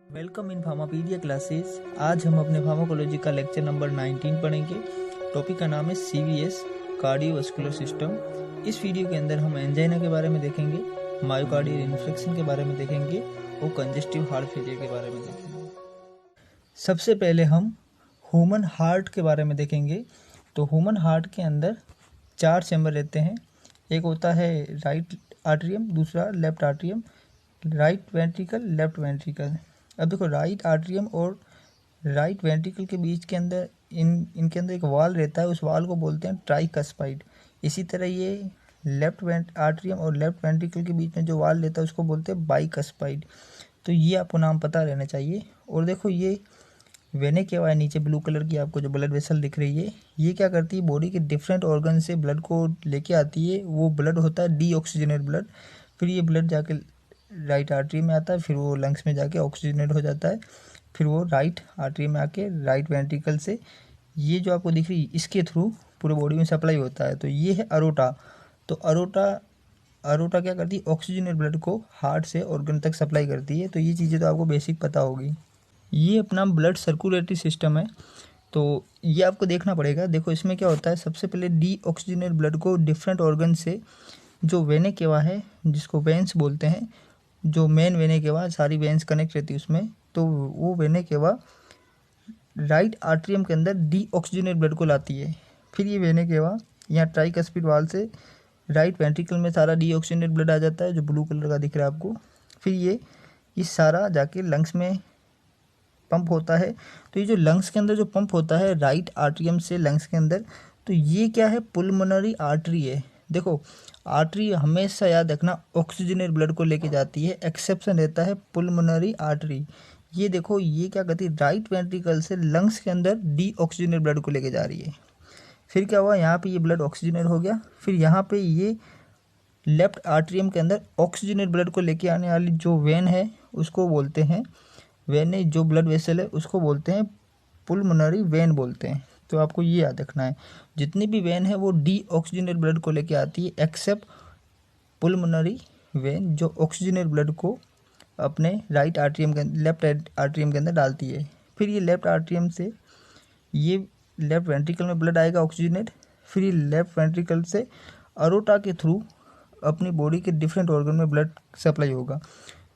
Welcome in फार्मापीडिया classes. आज हम अपने फार्माकोलॉजी का लेक्चर नंबर 19 पढ़ेंगे। टॉपिक का नाम है सीवीएस कार्डियोवास्कुलर सिस्टम। इस वीडियो के अंदर हम एंजाइना के बारे में देखेंगे, मायोकार्डियल इन्फेक्शन के बारे में देखेंगे और कंजेस्टिव हार्ट फेलियर के बारे में देखेंगे। सबसे पहले हम ह्यूमन हार्ट के बारे में देखेंगे। तो ह्यूमन हार्ट के अंदर 4 चैम्बर रहते हैं। एक होता है राइट आर्टरियम, दूसरा left atrium, right ventricle, left ventricle. अब देखो, राइट आर्टरियम और राइट वेंट्रिकल के बीच के अंदर इनके अंदर एक वाल रहता है, उस वाल को बोलते हैं ट्राइकस्पाइड। इसी तरह ये लेफ्ट आर्टरियम और लेफ्ट वेंट्रिकल के बीच में जो वाल रहता है उसको बोलते हैं बाइकस्पाइड। तो ये आपको नाम पता रहना चाहिए। और देखो, ये वेने केवा है नीचे ब्लू कलर की, आपको जो ब्लड वेसल दिख रही है, ये क्या करती है, बॉडी के डिफरेंट ऑर्गन से ब्लड को लेके आती है। वो ब्लड होता है डीऑक्सीजनेट ब्लड। फिर ये ब्लड जाके राइट आर्टरी में आता है, फिर वो लंग्स में जाके ऑक्सीजनेट हो जाता है, फिर वो राइट आर्टरी में आके राइट वेंट्रिकल से ये जो आपको दिख रही है इसके थ्रू पूरे बॉडी में सप्लाई होता है। तो ये है अरोटा। तो अरोटा क्या करती है, ऑक्सीजनेट ब्लड को हार्ट से ऑर्गन तक सप्लाई करती है। तो ये चीज़ें तो आपको बेसिक पता होगी। ये अपना ब्लड सर्कुलेटरी सिस्टम है, तो ये आपको देखना पड़ेगा। देखो, इसमें क्या होता है, सबसे पहले डीऑक्सीजनेट ब्लड को डिफरेंट ऑर्गन से, जो वेने केवा है जिसको वेंस बोलते हैं, जो मेन वेने केवा, सारी वेंस कनेक्ट रहती है उसमें, तो वो वेने केवा राइट आर्टरियम के अंदर डीऑक्सीजनेट ब्लड को लाती है। फिर ये वेने केवा यहाँ ट्राइकस्पिड वाल से राइट वेंट्रिकल में सारा डीऑक्सीजनेट ब्लड आ जाता है, जो ब्लू कलर का दिख रहा है आपको। फिर ये सारा जाके लंग्स में पंप होता है। तो ये जो लंग्स के अंदर जो पंप होता है राइट आर्टरियम से लंग्स के अंदर, तो ये क्या है, पुल्मोनरी आर्टरी है। देखो, आर्टरी हमेशा याद रखना ऑक्सीजनेट ब्लड को लेके जाती है, एक्सेप्शन रहता है पुल्मोनरी आर्टरी। ये देखो, ये क्या करती है, राइट वेंट्रिकल से लंग्स के अंदर डीऑक्सीजनेट ब्लड को लेके जा रही है। फिर क्या हुआ, यहाँ पे ये ब्लड ऑक्सीजनेट हो गया। फिर यहाँ पे ये लेफ्ट आर्टरियम के अंदर ऑक्सीजनेट ब्लड को लेके आने वाली जो वेन है उसको बोलते हैं वेन, जो ब्लड वेसल है उसको बोलते हैं पुल्मोनरी वेन बोलते हैं। तो आपको ये याद रखना है, जितनी भी वेन है वो डीऑक्सीजनेट ब्लड को लेके आती है, एक्सेप्ट पुल्मोनरी वेन जो ऑक्सीजनेट ब्लड को अपने राइट आर्टरियम के लेफ्ट आर्टरियम के अंदर डालती है। फिर ये लेफ्ट आर्टरियम से ये लेफ्ट वेंट्रिकल में ब्लड आएगा ऑक्सीजनेट। फिर ये लेफ्ट वेंट्रिकल से अरोटा के थ्रू अपनी बॉडी के डिफरेंट ऑर्गन में ब्लड सप्लाई होगा।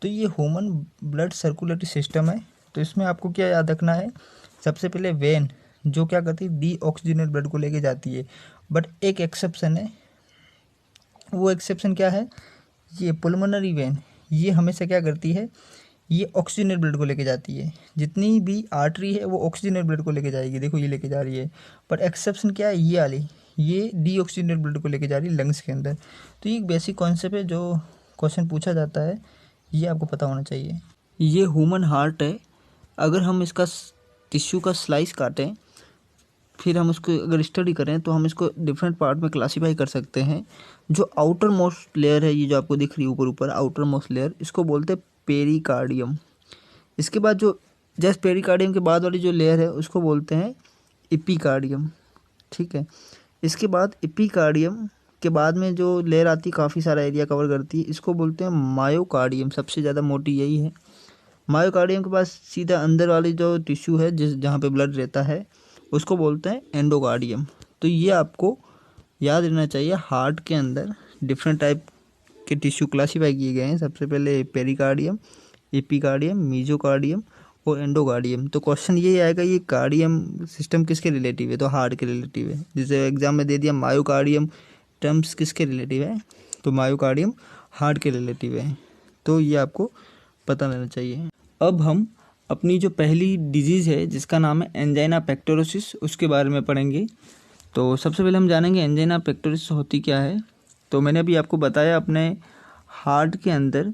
तो ये ह्यूमन ब्लड सर्कुलेटरी सिस्टम है। तो इसमें आपको क्या याद रखना है, सबसे पहले वेन जो क्या करती है, डीऑक्सीजनेट ब्लड को लेके जाती है। बट एक एक्सेप्शन है, वो एक्सेप्शन क्या है, ये पुल्मोनरी वेन, ये हमेशा क्या करती है, ये ऑक्सीजनेट ब्लड को लेके जाती है। जितनी भी आर्टरी है वो ऑक्सीजनेट ब्लड को लेके जाएगी, देखो ये लेके जा रही है। पर एक्सेप्शन क्या है, ये वाली, ये डीऑक्सीजनेट ब्लड को लेके जा रही है लंग्स के अंदर। तो ये एक बेसिक कॉन्सेप्ट है, जो क्वेश्चन पूछा जाता है, ये आपको पता होना चाहिए। ये ह्यूमन हार्ट है। अगर हम इसका टिश्यू का स्लाइस काटें, फिर हम उसको अगर स्टडी करें, तो हम इसको डिफरेंट पार्ट में क्लासीफाई कर सकते हैं। जो आउटर मोस्ट लेयर है, ये जो आपको दिख रही है ऊपर ऊपर आउटर मोस्ट लेयर, इसको बोलते हैं पेरिकार्डियम। इसके बाद जो जस्ट पेरिकार्डियम के बाद वाली जो लेयर है उसको बोलते हैं एपिकार्डियम। ठीक है, इसके बाद एपिकार्डियम के बाद में जो लेयर आती है काफ़ी सारा एरिया कवर करती है, इसको बोलते हैं मायोकार्डियम। सबसे ज़्यादा मोटी यही है। मायोकार्डियम के पास सीधा अंदर वाली जो टिश्यू है जहाँ पे ब्लड रहता है उसको बोलते हैं एंडोकार्डियम। तो ये आपको याद रहना चाहिए। हार्ट के अंदर डिफरेंट टाइप के टिश्यू क्लासीफाई किए गए हैं। सबसे पहले पेरिकार्डियम, एपिकार्डियम, मीजोकार्डियम और एंडोकार्डियम। तो क्वेश्चन ये आएगा, ये कार्डियम सिस्टम किसके रिलेटिव है, तो हार्ट के रिलेटिव है। जैसे एग्जाम में दे दिया मायोकार्डियम टर्म्स किसके रिलेटिव है, तो मायोकार्डियम हार्ट के रिलेटिव है। तो ये आपको पता रहना चाहिए। अब हम अपनी जो पहली डिजीज़ है जिसका नाम है एंजाइना पेक्टोरोसिस, उसके बारे में पढ़ेंगे। तो सबसे पहले हम जानेंगे एंजाइना पेक्टोरोसिस होती क्या है। तो मैंने अभी आपको बताया, अपने हार्ट के अंदर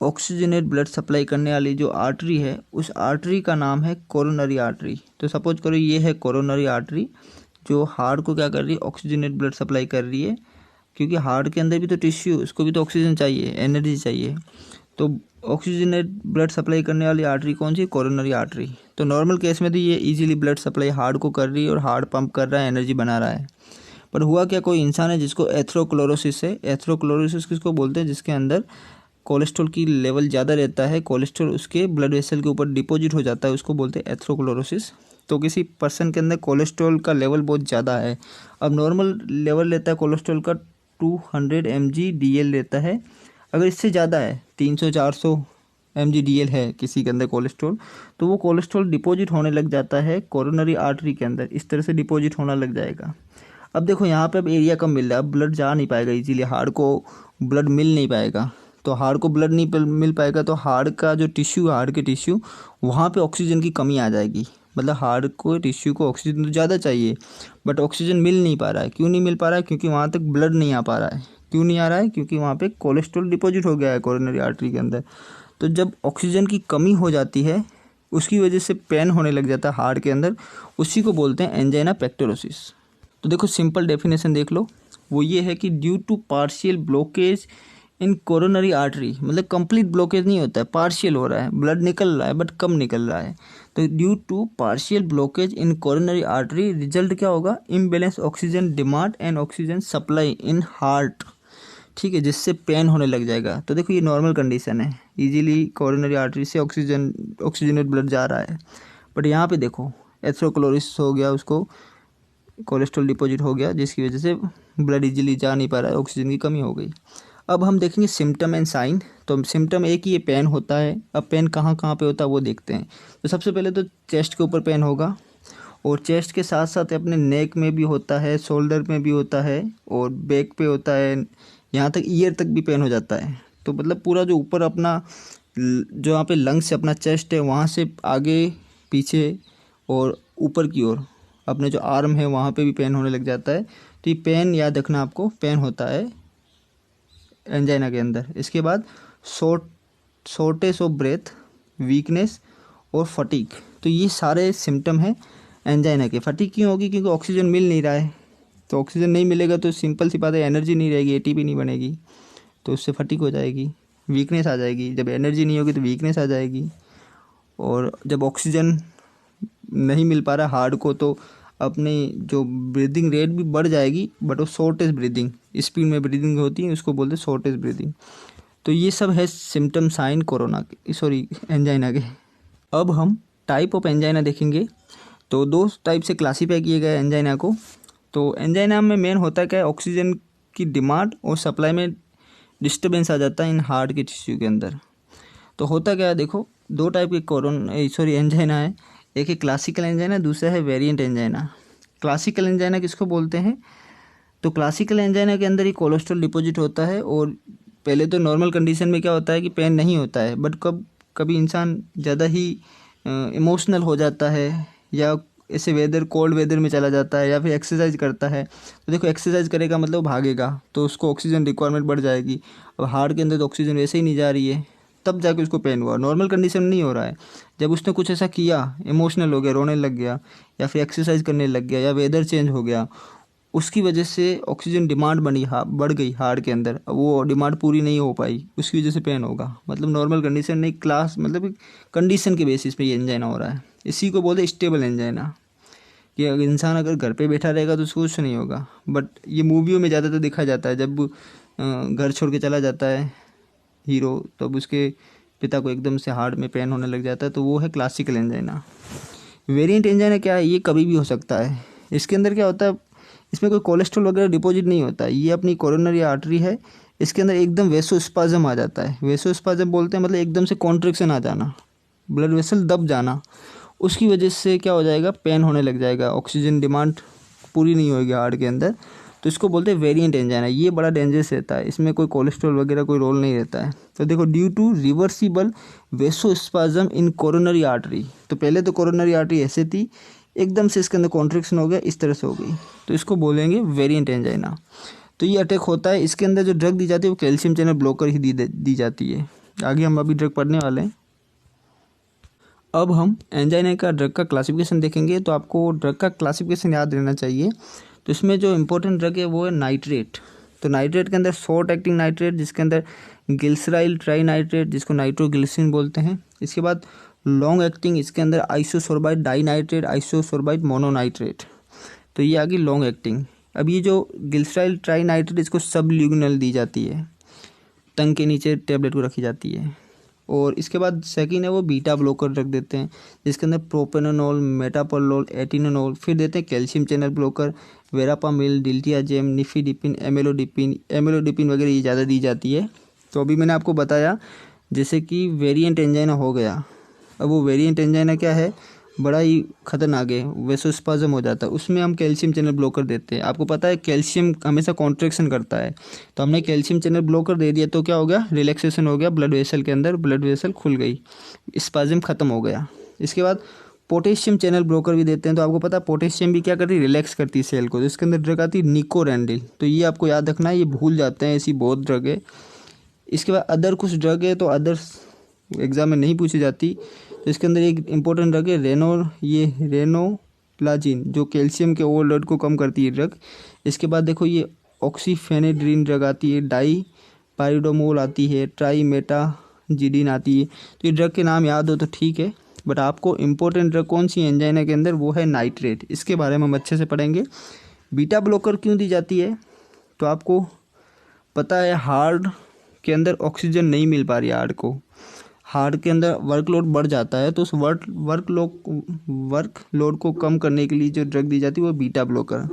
ऑक्सीजनेट ब्लड सप्लाई करने वाली जो आर्टरी है, उस आर्टरी का नाम है कोरोनरी आर्टरी। तो सपोज करो ये है कोरोनरी आर्टरी, जो हार्ट को क्या कर रही है, ऑक्सीजनेट ब्लड सप्लाई कर रही है। क्योंकि हार्ट के अंदर भी तो टिश्यू, उसको भी तो ऑक्सीजन चाहिए, एनर्जी चाहिए। तो ऑक्सीजनेट ब्लड सप्लाई करने वाली आर्टरी कौन सी, कोरोनरी आर्टरी। तो नॉर्मल केस में तो ये इजीली ब्लड सप्लाई हार्ट को कर रही है और हार्ट पंप कर रहा है, एनर्जी बना रहा है। पर हुआ क्या, कोई इंसान है जिसको एथेरोस्क्लेरोसिस है। एथेरोस्क्लेरोसिस किसको बोलते हैं, जिसके अंदर कोलेस्ट्रॉल की लेवल ज़्यादा रहता है, कोलेस्ट्रॉल उसके ब्लड वेसल के ऊपर डिपॉजिट हो जाता है, उसको बोलते हैं एथेरोस्क्लेरोसिस। तो किसी पर्सन के अंदर कोलेस्ट्रॉल का लेवल बहुत ज़्यादा है, अब नॉर्मल लेवल रहता है कोलेस्ट्रॉल का 200 mg/dl रहता है। अगर इससे ज़्यादा है 300-400 mg/dl है किसी के अंदर कोलेस्ट्रॉल, तो वो कोलेस्ट्रॉल डिपॉजिट होने लग जाता है कोरोनरी आर्टरी के अंदर, इस तरह से डिपॉजिट होना लग जाएगा। अब देखो यहाँ पे अब एरिया कम मिल रहा है, अब ब्लड जा नहीं पाएगा इजीली, हार्ट को ब्लड मिल नहीं पाएगा। तो हार्ट को ब्लड नहीं मिल पाएगा तो हार्ट का जो टिश्यू, हार्ट के टिश्यू, वहाँ पे ऑक्सीजन की कमी आ जाएगी। मतलब हार्ट को टिश्यू को ऑक्सीजन तो ज़्यादा चाहिए, बट ऑक्सीजन मिल नहीं पा रहा है। क्यों नहीं मिल पा रहा है? क्योंकि वहाँ तक ब्लड नहीं आ पा रहा है। क्यों नहीं आ रहा है? क्योंकि वहाँ पे कोलेस्ट्रॉल डिपॉजिट हो गया है कोरोनरी आर्टरी के अंदर। तो जब ऑक्सीजन की कमी हो जाती है, उसकी वजह से पेन होने लग जाता है हार्ट के अंदर, उसी को बोलते हैं एंजाइना पेक्टोरोसिस। तो देखो सिंपल डेफिनेशन देख लो, वो ये है कि due to partial blockage in coronary artery, मतलब कंप्लीट ब्लॉकेज नहीं होता है, पार्शियल हो रहा है, ब्लड निकल रहा है बट कम निकल रहा है। तो due to partial blockage in coronary artery result क्या होगा? Imbalance oxygen demand and oxygen supply in heart, ठीक है, जिससे पेन होने लग जाएगा। तो देखो ये नॉर्मल कंडीशन है, इजीली कोरोनरी आर्टरी से ऑक्सीजनेट ब्लड जा रहा है, बट यहाँ पे देखो एथेरोस्क्लेरोसिस हो गया, उसको कोलेस्ट्रॉल डिपॉजिट हो गया, जिसकी वजह से ब्लड इजीली जा नहीं पा रहा है, ऑक्सीजन की कमी हो गई। अब हम देखेंगे सिम्टम एंड साइन। तो सिम्टम एक ही ये पेन होता है। अब पेन कहाँ कहाँ पे होता है वो देखते हैं। तो सबसे पहले तो चेस्ट के ऊपर पेन होगा, और चेस्ट के साथ साथ अपने नेक में भी होता है, शोल्डर में भी होता है, और बैक पे होता है, यहाँ तक ईयर तक भी पेन हो जाता है। तो मतलब पूरा जो ऊपर अपना जो यहाँ पे लंग्स से अपना चेस्ट है, वहाँ से आगे पीछे और ऊपर की ओर अपने जो आर्म है वहाँ पे भी पेन होने लग जाता है। तो ये पेन याद रखना आपको, पेन होता है एंजाइना के अंदर। इसके बाद शॉर्टेज ऑफ ब्रेथ, वीकनेस और फटीग, तो ये सारे सिम्टम हैं एंजाइना के। फटीग क्यों होगी? क्योंकि ऑक्सीजन मिल नहीं रहा है, तो ऑक्सीजन नहीं मिलेगा तो सिंपल सी बात है, एनर्जी नहीं रहेगी, एटीपी नहीं बनेगी, तो उससे फटीग हो जाएगी, वीकनेस आ जाएगी। जब एनर्जी नहीं होगी तो वीकनेस आ जाएगी, और जब ऑक्सीजन नहीं मिल पा रहा हार्ट को तो अपनी जो ब्रीदिंग रेट भी बढ़ जाएगी, बट वो शॉर्टेज ब्रीदिंग, स्पीड में ब्रीदिंग होती है, उसको बोलते हैं शॉर्टेज ब्रीदिंग। तो ये सब है सिम्टम साइन कोरोना के, सॉरी एंजाइना के। अब हम टाइप ऑफ एंजाइना देखेंगे। तो 2 टाइप से क्लासीफाई किए गए एंजाइना को। तो एंजाइना में मेन होता है क्या है? ऑक्सीजन की डिमांड और सप्लाई में डिस्टर्बेंस आ जाता है इन हार्ट के टिश्यू के अंदर। तो होता क्या है, देखो 2 टाइप के एंजाइना है। एक है क्लासिकल एंजाइना, दूसरा है वेरिएंट एंजाइना। क्लासिकल एंजाइना किसको बोलते हैं? तो क्लासिकल एंजाइना के अंदर ही कोलेस्ट्रॉल डिपॉजिट होता है, और पहले तो नॉर्मल कंडीशन में क्या होता है कि पेन नहीं होता है, बट कभी इंसान ज़्यादा ही इमोशनल हो जाता है, या ऐसे कोल्ड वेदर में चला जाता है, या फिर एक्सरसाइज करता है। तो देखो एक्सरसाइज करेगा मतलब भागेगा, तो उसको ऑक्सीजन रिक्वायरमेंट बढ़ जाएगी। अब हार्ट के अंदर तो ऑक्सीजन वैसे ही नहीं जा रही है, तब जाके उसको पेन हुआ। नॉर्मल कंडीशन नहीं हो रहा है, जब उसने कुछ ऐसा किया, इमोशनल हो गया, रोने लग गया, या फिर एक्सरसाइज करने लग गया, या वेदर चेंज हो गया, उसकी वजह से ऑक्सीजन डिमांड बढ़ गई हार्ट के अंदर, अब वो डिमांड पूरी नहीं हो पाई, उसकी वजह से पेन होगा। मतलब नॉर्मल कंडीशन नहीं, मतलब कंडीशन के बेसिस पे ये एंजाइना हो रहा है। इसी को बोलते हैं स्टेबल एंजाइना, कि अगर इंसान अगर घर पे बैठा रहेगा तो उसको कुछ नहीं होगा। बट ये मूवियों में ज़्यादातर देखा जाता है, जब घर छोड़ के चला जाता है हीरो, तब उसके पिता को एकदम से हार्ट में पेन होने लग जाता है, तो वो है क्लासिकल एंजाइना। वेरिएंट एंजाइना क्या है? ये कभी भी हो सकता है। इसके अंदर क्या होता है, इसमें कोई कोलेस्ट्रॉल वगैरह डिपॉजिट नहीं होता है, ये अपनी कोरोनरी आर्टरी है, इसके अंदर एकदम वेसोस्पाज्म आ जाता है। वेसोस्पाज्म बोलते हैं मतलब एकदम से कॉन्ट्रैक्शन आ जाना, ब्लड वेसल दब जाना, उसकी वजह से क्या हो जाएगा, पेन होने लग जाएगा, ऑक्सीजन डिमांड पूरी नहीं होगी हार्ट के अंदर, तो इसको बोलते हैं वेरिएंट एंजाइना। ये बड़ा डेंजरस रहता है, इसमें कोई कोलेस्ट्रॉल वगैरह कोई रोल नहीं रहता है। तो देखो due to reversible vasospasm in coronary artery, तो पहले तो कोरोनरी आर्टरी ऐसे थी, एकदम से इसके अंदर कॉन्ट्रैक्शन हो गया, इस तरह से हो गई, तो इसको बोलेंगे वेरिएंट एंजाइना। तो ये अटैक होता है, इसके अंदर जो ड्रग दी जाती है वो कैल्शियम चैनल ब्लॉकर ही दी जाती है। आगे हम अभी ड्रग पढ़ने वाले हैं। अब हम एंजाइना का ड्रग का क्लासिफिकेशन देखेंगे। तो आपको ड्रग का क्लासिफिकेशन याद रहना चाहिए। तो इसमें जो इम्पोर्टेंट ड्रग है वो है नाइट्रेट। तो नाइट्रेट के अंदर शॉर्ट एक्टिंग नाइट्रेट, जिसके अंदर ग्लिसराइल ट्राई नाइट्रेट, जिसको नाइट्रोग्लिसरीन बोलते हैं। इसके बाद लॉन्ग एक्टिंग, इसके अंदर आइसोसोर्बाइट डाई नाइट्रेट, आइसोसोर्बाइट मोनोनाइट्रेट, तो ये आ गई लॉन्ग एक्टिंग। अब ये जो ग्लिसराइल ट्राई नाइट्रेट, इसको सब ल्यूगिनल दी जाती है, टंग के नीचे टेबलेट को रखी जाती है। और इसके बाद सेकंड है वो बीटा ब्लॉकर रख देते हैं, जिसके अंदर प्रोपेनोनोल, मेटापोलोल, एटिनोनोल, फिर देते हैं calcium channel blocker, verapamil, diltiazem, nifedipine, amlodipine वगैरह ये ज़्यादा दी जाती है। तो अभी मैंने आपको बताया जैसे कि वेरिएंट एंजाइना हो गया। अब वो वेरिएंट एंजाइना क्या है, बड़ा ही खतरनाक है, वेसोस्पाज्म हो जाता है, उसमें हम कैल्शियम चैनल ब्लॉकर देते हैं। आपको पता है कैल्शियम हमेशा कॉन्ट्रैक्शन करता है, तो हमने कैल्शियम चैनल ब्लॉकर दे दिया तो क्या हो गया, रिलैक्सेशन हो गया ब्लड वेसल के अंदर, ब्लड वेसल खुल गई, स्पाज्म खत्म हो गया। इसके बाद पोटेशियम चैनल ब्लॉकर भी देते हैं। तो आपको पता है पोटेशियम भी क्या करती है, रिलैक्स करती है सेल को। तो इसके अंदर ड्रग आती है निकोरेंडिल, तो ये आपको याद रखना है, ये भूल जाते हैं, ऐसी बहुत ड्रग है। इसके बाद अदर कुछ ड्रग है, तो अदर्स एग्जाम में नहीं पूछी जाती। तो इसके अंदर एक इंपॉर्टेंट ड्रग है रेनोप्लाजिन, जो कैल्शियम के ओवरलोड को कम करती है ड्रग। इसके बाद देखो ये ऑक्सीफेनेड्रिन ड्रग आती है, डाईपाइरिडोमोल आती है, ट्राइमेटाजिडिन आती है। तो ये ड्रग के नाम याद हो तो ठीक है, बट आपको इंपॉर्टेंट ड्रग कौन सी एंजाइना के अंदर, वो है नाइट्रेट। इसके बारे में हम अच्छे से पढ़ेंगे। बीटा ब्लॉकर क्यों दी जाती है, तो आपको पता है हार्ट के अंदर ऑक्सीजन नहीं मिल पा रही है, हार्ट के अंदर वर्कलोड बढ़ जाता है, तो उस वर्कलोड को कम करने के लिए जो ड्रग दी जाती है वो बीटा ब्लॉकर।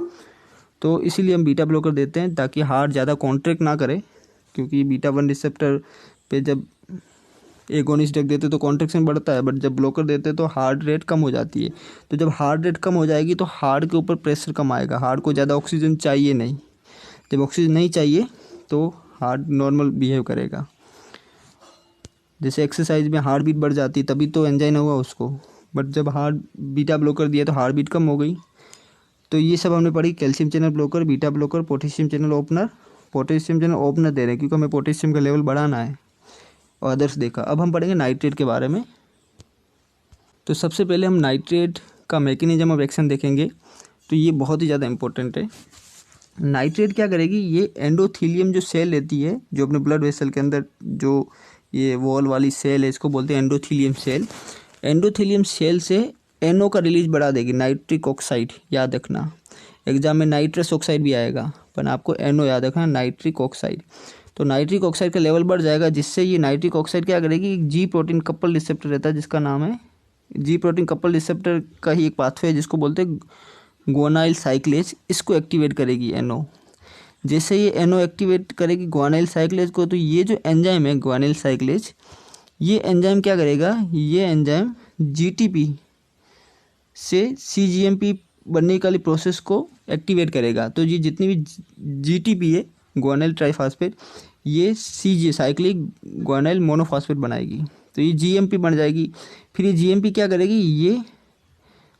तो इसीलिए हम बीटा ब्लॉकर देते हैं ताकि हार्ट ज़्यादा कॉन्ट्रैक्ट ना करे, क्योंकि बीटा 1 रिसेप्टर पे जब एगोनिस्ट ड्रग देते तो कॉन्ट्रैक्शन बढ़ता है, बट जब ब्लॉकर देते तो हार्ट रेट कम हो जाती है। तो जब हार्ट रेट कम हो जाएगी तो हार्ट के ऊपर प्रेशर कम आएगा, हार्ट को ज़्यादा ऑक्सीजन चाहिए नहीं। जब ऑक्सीजन नहीं चाहिए तो हार्ट नॉर्मल बिहेव करेगा। जैसे एक्सरसाइज में हार्ट बीट बढ़ जाती है तभी तो एंजाइना हुआ उसको, बट जब हार्ट बीटा ब्लॉकर दिया तो हार्ट बीट कम हो गई। तो ये सब हमने पढ़ी, calcium channel blocker, beta blocker, potassium channel opener. Potassium channel opener दे रहे हैं क्योंकि हमें पोटेशियम का लेवल बढ़ाना है, और अदर्स देखा। अब हम पढ़ेंगे नाइट्रेट के बारे में। तो सबसे पहले हम नाइट्रेट का मैकेनिज्म ऑफ एक्शन देखेंगे, तो ये बहुत ही ज़्यादा इंपॉर्टेंट है। नाइट्रेट क्या करेगी, ये एंडोथीलियम जो सेल लेती है, जो अपने ब्लड वेसल के अंदर जो ये वॉल वाली सेल है, इसको बोलते हैं एंडोथीलियम सेल। एंडोथीलियम सेल से NO का रिलीज बढ़ा देगी, नाइट्रिक ऑक्साइड, याद रखना। एग्जाम में नाइट्रस ऑक्साइड भी आएगा, पर आपको NO याद रखना, नाइट्रिक ऑक्साइड। तो नाइट्रिक ऑक्साइड का लेवल बढ़ जाएगा, जिससे ये नाइट्रिक ऑक्साइड क्या करेगी, जी प्रोटीन कपल रिसेप्टर रहता है जिसका नाम है जी प्रोटीन कपल रिसेप्टर का ही एक पाथवे है जिसको बोलते हैं ग्वानाइल साइक्लेज, इसको एक्टिवेट करेगी NO। जैसे ये NO एक्टिवेट करेगी ग्वानाइल साइक्लेज को, तो ये जो एंजाइम है ग्वानाइल साइक्लेज, ये एंजाइम क्या करेगा, ये एंजाइम GTP से CGMP बनने वाली प्रोसेस को एक्टिवेट करेगा। तो ये जितनी भी GTP है ग्वानाइल ट्राइफॉस्फेट, ये CG साइक्लिक ग्वानाइल मोनोफॉस्फेट बनाएगी, तो ये GMP बन जाएगी। फिर ये GMP क्या करेगी, ये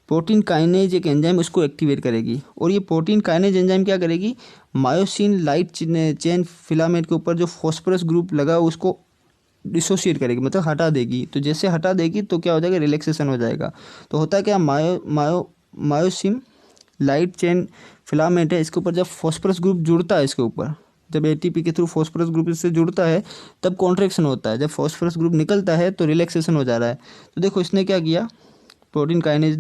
प्रोटीन काइनेज एक एंजाइम उसको एक्टिवेट करेगी, और ये प्रोटीन काइनेज एंजाइम क्या करेगी, मायोसिन लाइट चेन फिलामेंट के ऊपर जो फॉस्फोरस ग्रुप लगा उसको डिसोशिएट करेगी, मतलब हटा देगी। तो जैसे हटा देगी तो क्या हो जाएगा, रिलैक्सेशन हो जाएगा। तो होता है क्या, मायोसिन लाइट चेन फिलामेंट है, इसके ऊपर जब फॉस्फोरस ग्रुप जुड़ता है, इसके ऊपर जब ATP के थ्रू फॉस्फोरस ग्रुप इससे जुड़ता है तब कॉन्ट्रैक्शन होता है, जब फॉस्फोरस ग्रुप निकलता है तो रिलैक्सेशन हो जा रहा है। तो देखो इसने क्या किया, प्रोटीन काइनेज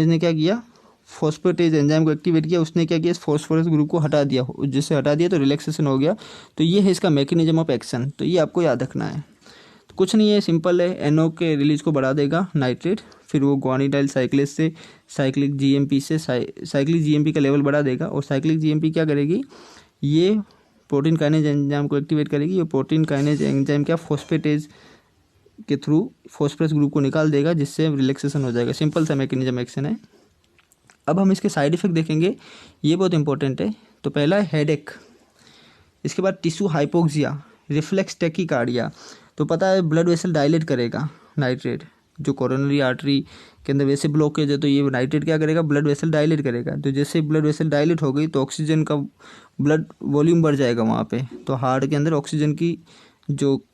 ने क्या किया, फॉस्फेटेज एंजाइम को एक्टिवेट किया, उसने क्या किया, फॉस्फोरस ग्रुप को हटा दिया, जिससे हटा दिया तो रिलैक्सेशन हो गया। तो ये है इसका मैकेनिज्म ऑफ एक्शन, तो ये आपको याद रखना है। तो कुछ नहीं है, सिंपल है, NO के रिलीज को बढ़ा देगा नाइट्रेट, फिर वो ग्वानिडाइल साइक्लेज से साइक्लिक GMP का लेवल बढ़ा देगा, और साइक्लिक GMP क्या करेगी, ये प्रोटीन काइनेज एंजाइम को एक्टिवेट करेगी। ये प्रोटीन काइनेज एंजाइम क्या फॉस्फेटेज के थ्रू फॉस्फोरस ग्रुप को निकाल देगा, जिससे रिलैक्सेशन हो जाएगा। सिंपल सा मैकेनिज्म एक्शन है। अब हम इसके साइड इफेक्ट देखेंगे, ये बहुत इंपॉर्टेंट है। तो पहला है हेडेक, इसके बाद टिश्यू हाइपोक्सिया, रिफ्लेक्स टैकीकार्डिया। तो पता है ब्लड वेसल डायलेट करेगा नाइट्रेट, जो कोरोनरी आर्टरी के अंदर वैसे ब्लॉकेज है तो ये नाइट्रेट क्या करेगा, ब्लड वेसल डायलेट करेगा। तो जैसे ब्लड वेसल डायलेट हो गई तो ऑक्सीजन का ब्लड वॉल्यूम बढ़ जाएगा वहाँ पे, तो हार्ट के अंदर ऑक्सीजन की जो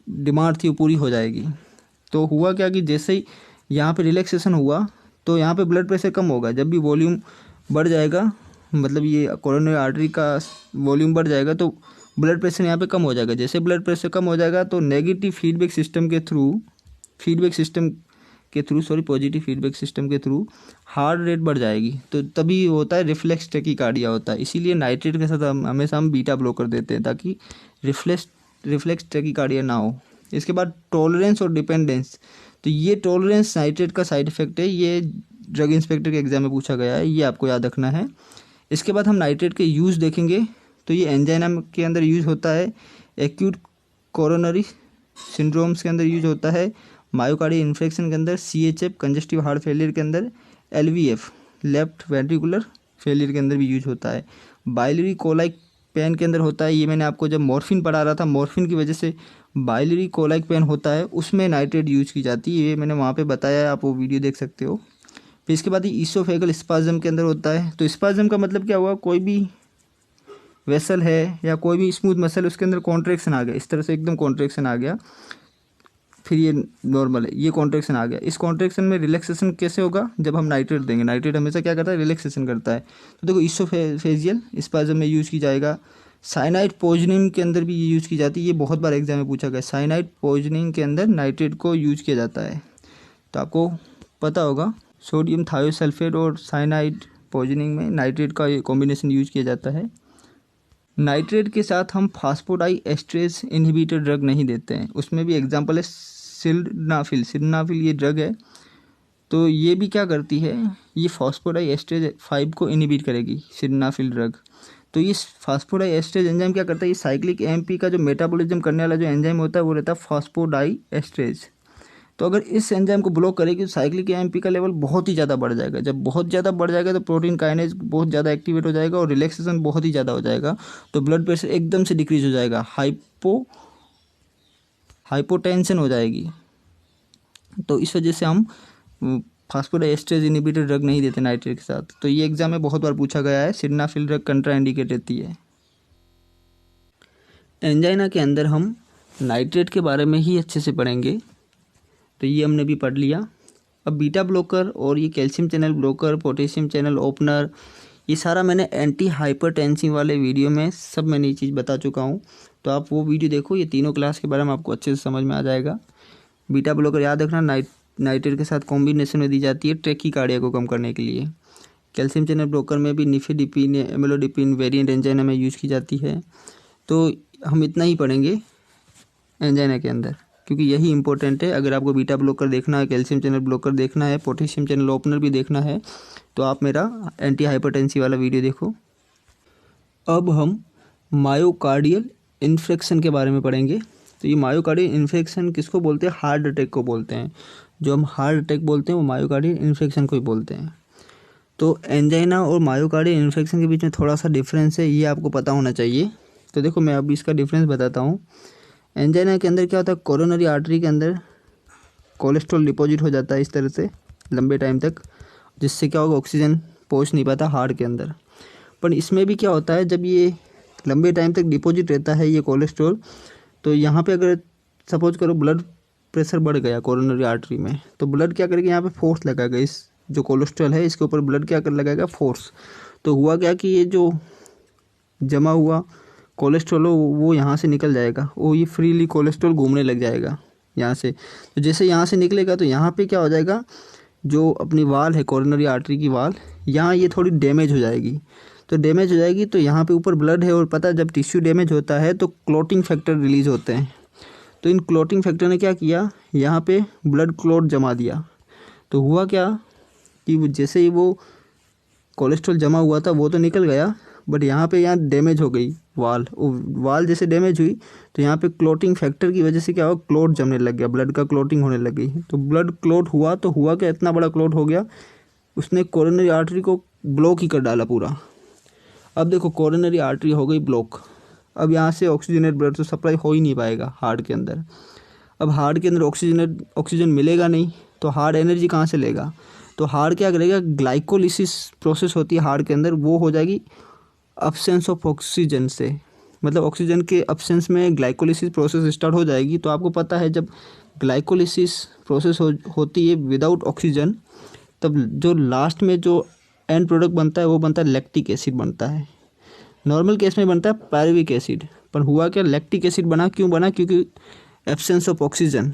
डिमांड थी वो पूरी हो जाएगी। तो हुआ क्या कि जैसे ही यहाँ पे रिलैक्सेशन हुआ तो यहाँ पे ब्लड प्रेशर कम होगा। जब भी वॉल्यूम बढ़ जाएगा, मतलब ये कोरोनरी आर्टरी का वॉल्यूम बढ़ जाएगा तो ब्लड प्रेशर यहाँ पे कम हो जाएगा। जैसे ब्लड प्रेशर कम हो जाएगा तो नेगेटिव फीडबैक सिस्टम के थ्रू पॉजिटिव फीडबैक सिस्टम के थ्रू हार्ट रेट बढ़ जाएगी, तो तभी होता है रिफ्लेक्स टैकीकार्डिया होता है। इसीलिए नाइट्रेट के साथ हमेशा हम बीटा ब्लॉकर देते हैं ताकि रिफ्लेक्स टैकीकार्डिया ना हो। इसके बाद टॉलरेंस और डिपेंडेंस, तो ये टॉलरेंस नाइट्रेट का साइड इफेक्ट है, ये ड्रग इंस्पेक्टर के एग्जाम में पूछा गया है, ये आपको याद रखना है। इसके बाद हम नाइट्रेट के यूज़ देखेंगे, तो ये एंजाइना के अंदर यूज़ होता है, एक्यूट कोरोनरी सिंड्रोम्स के अंदर यूज होता है, मायोकार्डियल इन्फेक्शन के अंदर, CHF कंजेस्टिव हार्ट फेलियर के अंदर, LVF लेफ्ट वेंट्रिकुलर फेलियर के अंदर भी यूज होता है, बाइलरी कोलाइक पेन के अंदर होता है। ये मैंने आपको जब मॉर्फिन पढ़ा रहा था, मॉर्फिन की वजह से बाइलरी कोलाइक पेन होता है, उसमें नाइट्रेट यूज की जाती है, ये मैंने वहाँ पे बताया है, आप वो वीडियो देख सकते हो। फिर इसके बाद ईसोफेगल स्पाज्म के अंदर होता है। तो स्पाज्म का मतलब क्या हुआ, कोई भी वेसल है या कोई भी स्मूथ मसल, उसके अंदर कॉन्ट्रैक्शन आ गया, इस तरह से एकदम कॉन्ट्रैक्शन आ गया, फिर ये नॉर्मल है, ये कॉन्ट्रैक्शन आ गया। इस कॉन्ट्रैक्शन में रिलैक्सेशन कैसे होगा, जब हम नाइट्रेट देंगे। नाइट्रेट हमेशा क्या करता है, रिलैक्सेशन करता है। तो देखो ईसोफेजियल स्पाज्म में यूज़ की जाएगा। साइनाइड पॉइजनिंग के अंदर भी ये यूज़ की जाती है, ये बहुत बार एग्जाम में पूछा गया। साइनाइड पॉइजनिंग के अंदर नाइट्रेट को यूज़ किया जाता है, तो आपको पता होगा। सोडियम थायोसल्फेट और साइनाइड पॉइजनिंग में नाइट्रेट का कॉम्बिनेशन यूज किया जाता है। नाइट्रेट के साथ हम फास्फोडाइएस्ट्रेज इनहिबिटर ड्रग नहीं देते हैं, उसमें भी एग्जांपल है सिल्डेनाफिल ये ड्रग है। तो ये भी क्या करती है, ये फास्फोडाइएस्ट्रेज 5 को इनहिबिट करेगी, सिल्डेनाफिल ड्रग। तो ये फास्फोडाइएस्ट्रेज एंजाइम क्या करता है, ये साइक्लिक एएमपी का जो मेटाबॉलिज्म करने वाला जो एंजाइम होता है वो रहता है फास्फोडाइएस्ट्रेज। तो अगर इस एंजाइम को ब्लॉक करेगी तो साइक्लिक एएमपी का लेवल बहुत ही ज़्यादा बढ़ जाएगा। जब बहुत ज़्यादा बढ़ जाएगा तो प्रोटीन काइनेज बहुत ज़्यादा एक्टिवेट हो जाएगा और रिलैक्सेशन बहुत ही ज़्यादा हो जाएगा, तो ब्लड प्रेशर एकदम से डिक्रीज हो जाएगा, हाइपोटेंशन हो जाएगी। तो इस वजह से हम फास्फोडाइएस्ट्रेज इनहिबिटर ड्रग नहीं देते नाइट्रेट के साथ। तो ये एग्जाम में बहुत बार पूछा गया है, सिल्डेनाफिल ड्रग कंट्रा इंडिकेट रहती है। एंजाइना के अंदर हम नाइट्रेट के बारे में ही अच्छे से पढ़ेंगे, तो ये हमने भी पढ़ लिया। अब बीटा ब्लॉकर और ये calcium channel blocker, potassium channel opener, ये सारा मैंने एंटी हाइपरटेंसिव वाले वीडियो में सब मैंने ये चीज़ बता चुका हूँ, तो आप वो वीडियो देखो, ये तीनों क्लास के बारे में आपको अच्छे से समझ में आ जाएगा। बीटा ब्लॉकर याद रखना नाइट्रेट के साथ कॉम्बिनेशन में दी जाती है टैकीकार्डिया को कम करने के लिए। कैल्शियम चैनल ब्लॉकर में भी निफेडिपिन, एमिलोडिपिन वेरिएंट एंजाइना में यूज़ की जाती है। तो हम इतना ही पढ़ेंगे एंजाइना के अंदर, क्योंकि यही इंपॉर्टेंट है। अगर आपको बीटा ब्लॉकर देखना है, कैल्शियम चैनल ब्लॉकर देखना है, पोटेशियम चैनल ओपनर भी देखना है, तो आप मेरा एंटी हाइपरटेंसिव वाला वीडियो देखो। अब हम मायोकार्डियल इन्फेक्शन के बारे में पढ़ेंगे। तो ये मायोकार्डियल इन्फेक्शन किसको बोलते हैं, हार्ट अटैक को बोलते हैं। जो हम हार्ट अटैक बोलते हैं वो मायोकार्डियल इन्फेक्शन को ही बोलते हैं। तो एंजाइना और मायोकार्डियल इन्फेक्शन के बीच में थोड़ा सा डिफरेंस है, ये आपको पता होना चाहिए। तो देखो मैं अभी इसका डिफरेंस बताता हूँ। एंजाइना के अंदर क्या होता है, कोरोनरी आर्टरी के अंदर कोलेस्ट्रॉल डिपॉजिट हो जाता है इस तरह से लंबे टाइम तक, जिससे क्या होगा, ऑक्सीजन पहुंच नहीं पाता हार्ट के अंदर। पर इसमें भी क्या होता है, जब ये लंबे टाइम तक डिपॉजिट रहता है ये कोलेस्ट्रॉल, तो यहाँ पे अगर सपोज करो ब्लड प्रेशर बढ़ गया कोरोनरी आर्टरी में, तो ब्लड क्या करेगा, यहाँ पे फोर्स लगाएगा, इस जो कोलेस्ट्रॉल है इसके ऊपर ब्लड क्या कर लगाएगा, फोर्स। तो हुआ क्या कि ये जो जमा हुआ कोलेस्ट्रॉल वो यहाँ से निकल जाएगा, वो ये फ्रीली कोलेस्ट्रॉल घूमने लग जाएगा यहाँ से। तो जैसे यहाँ से निकलेगा तो यहाँ पे क्या हो जाएगा, जो अपनी वाल है कोरोनरी आर्टरी की वाल, यहाँ ये थोड़ी डैमेज हो जाएगी। तो डैमेज हो जाएगी तो यहाँ पे ऊपर ब्लड है, और पता है जब टिश्यू डैमेज होता है तो क्लॉटिंग फैक्टर रिलीज होते हैं। तो इन क्लॉटिंग फैक्टर ने क्या किया, यहाँ पे ब्लड क्लॉट जमा दिया। तो हुआ क्या कि जैसे ही वो कोलेस्ट्रॉल जमा हुआ था वो तो निकल गया, बट यहाँ डैमेज हो गई वाल जैसे डैमेज हुई तो यहाँ पे क्लॉटिंग फैक्टर की वजह से क्या हुआ, क्लॉट जमने लग गया, ब्लड का क्लॉटिंग होने लग गई। तो ब्लड क्लॉट हुआ तो हुआ क्या, इतना बड़ा क्लॉट हो गया, उसने कोरोनरी आर्टरी को ब्लॉक ही कर डाला पूरा। अब देखो कोरोनरी आर्टरी हो गई ब्लॉक, अब यहाँ से ऑक्सीजनेट ब्लड तो सप्लाई हो ही नहीं पाएगा हार्ट के अंदर। अब हार्ट के अंदर ऑक्सीजन मिलेगा नहीं तो हार्ट एनर्जी कहाँ से लेगा, तो हार्ट क्या करेगा, ग्लाइकोलिसिस प्रोसेस होती है हार्ट के अंदर, वो हो जाएगी अब्सेंस ऑफ ऑक्सीजन से, मतलब ऑक्सीजन के अब्सेंस में ग्लाइकोलिसिस प्रोसेस स्टार्ट हो जाएगी। तो आपको पता है जब ग्लाइकोलिसिस प्रोसेस होती है विदाउट ऑक्सीजन, तब जो लास्ट में जो एंड प्रोडक्ट बनता है वो बनता है लैक्टिक एसिड बनता है। नॉर्मल केस में बनता है पायरुविक एसिड, पर हुआ क्या, लैक्टिक एसिड बना, क्यों बना, क्योंकि एब्सेंस ऑफ ऑक्सीजन।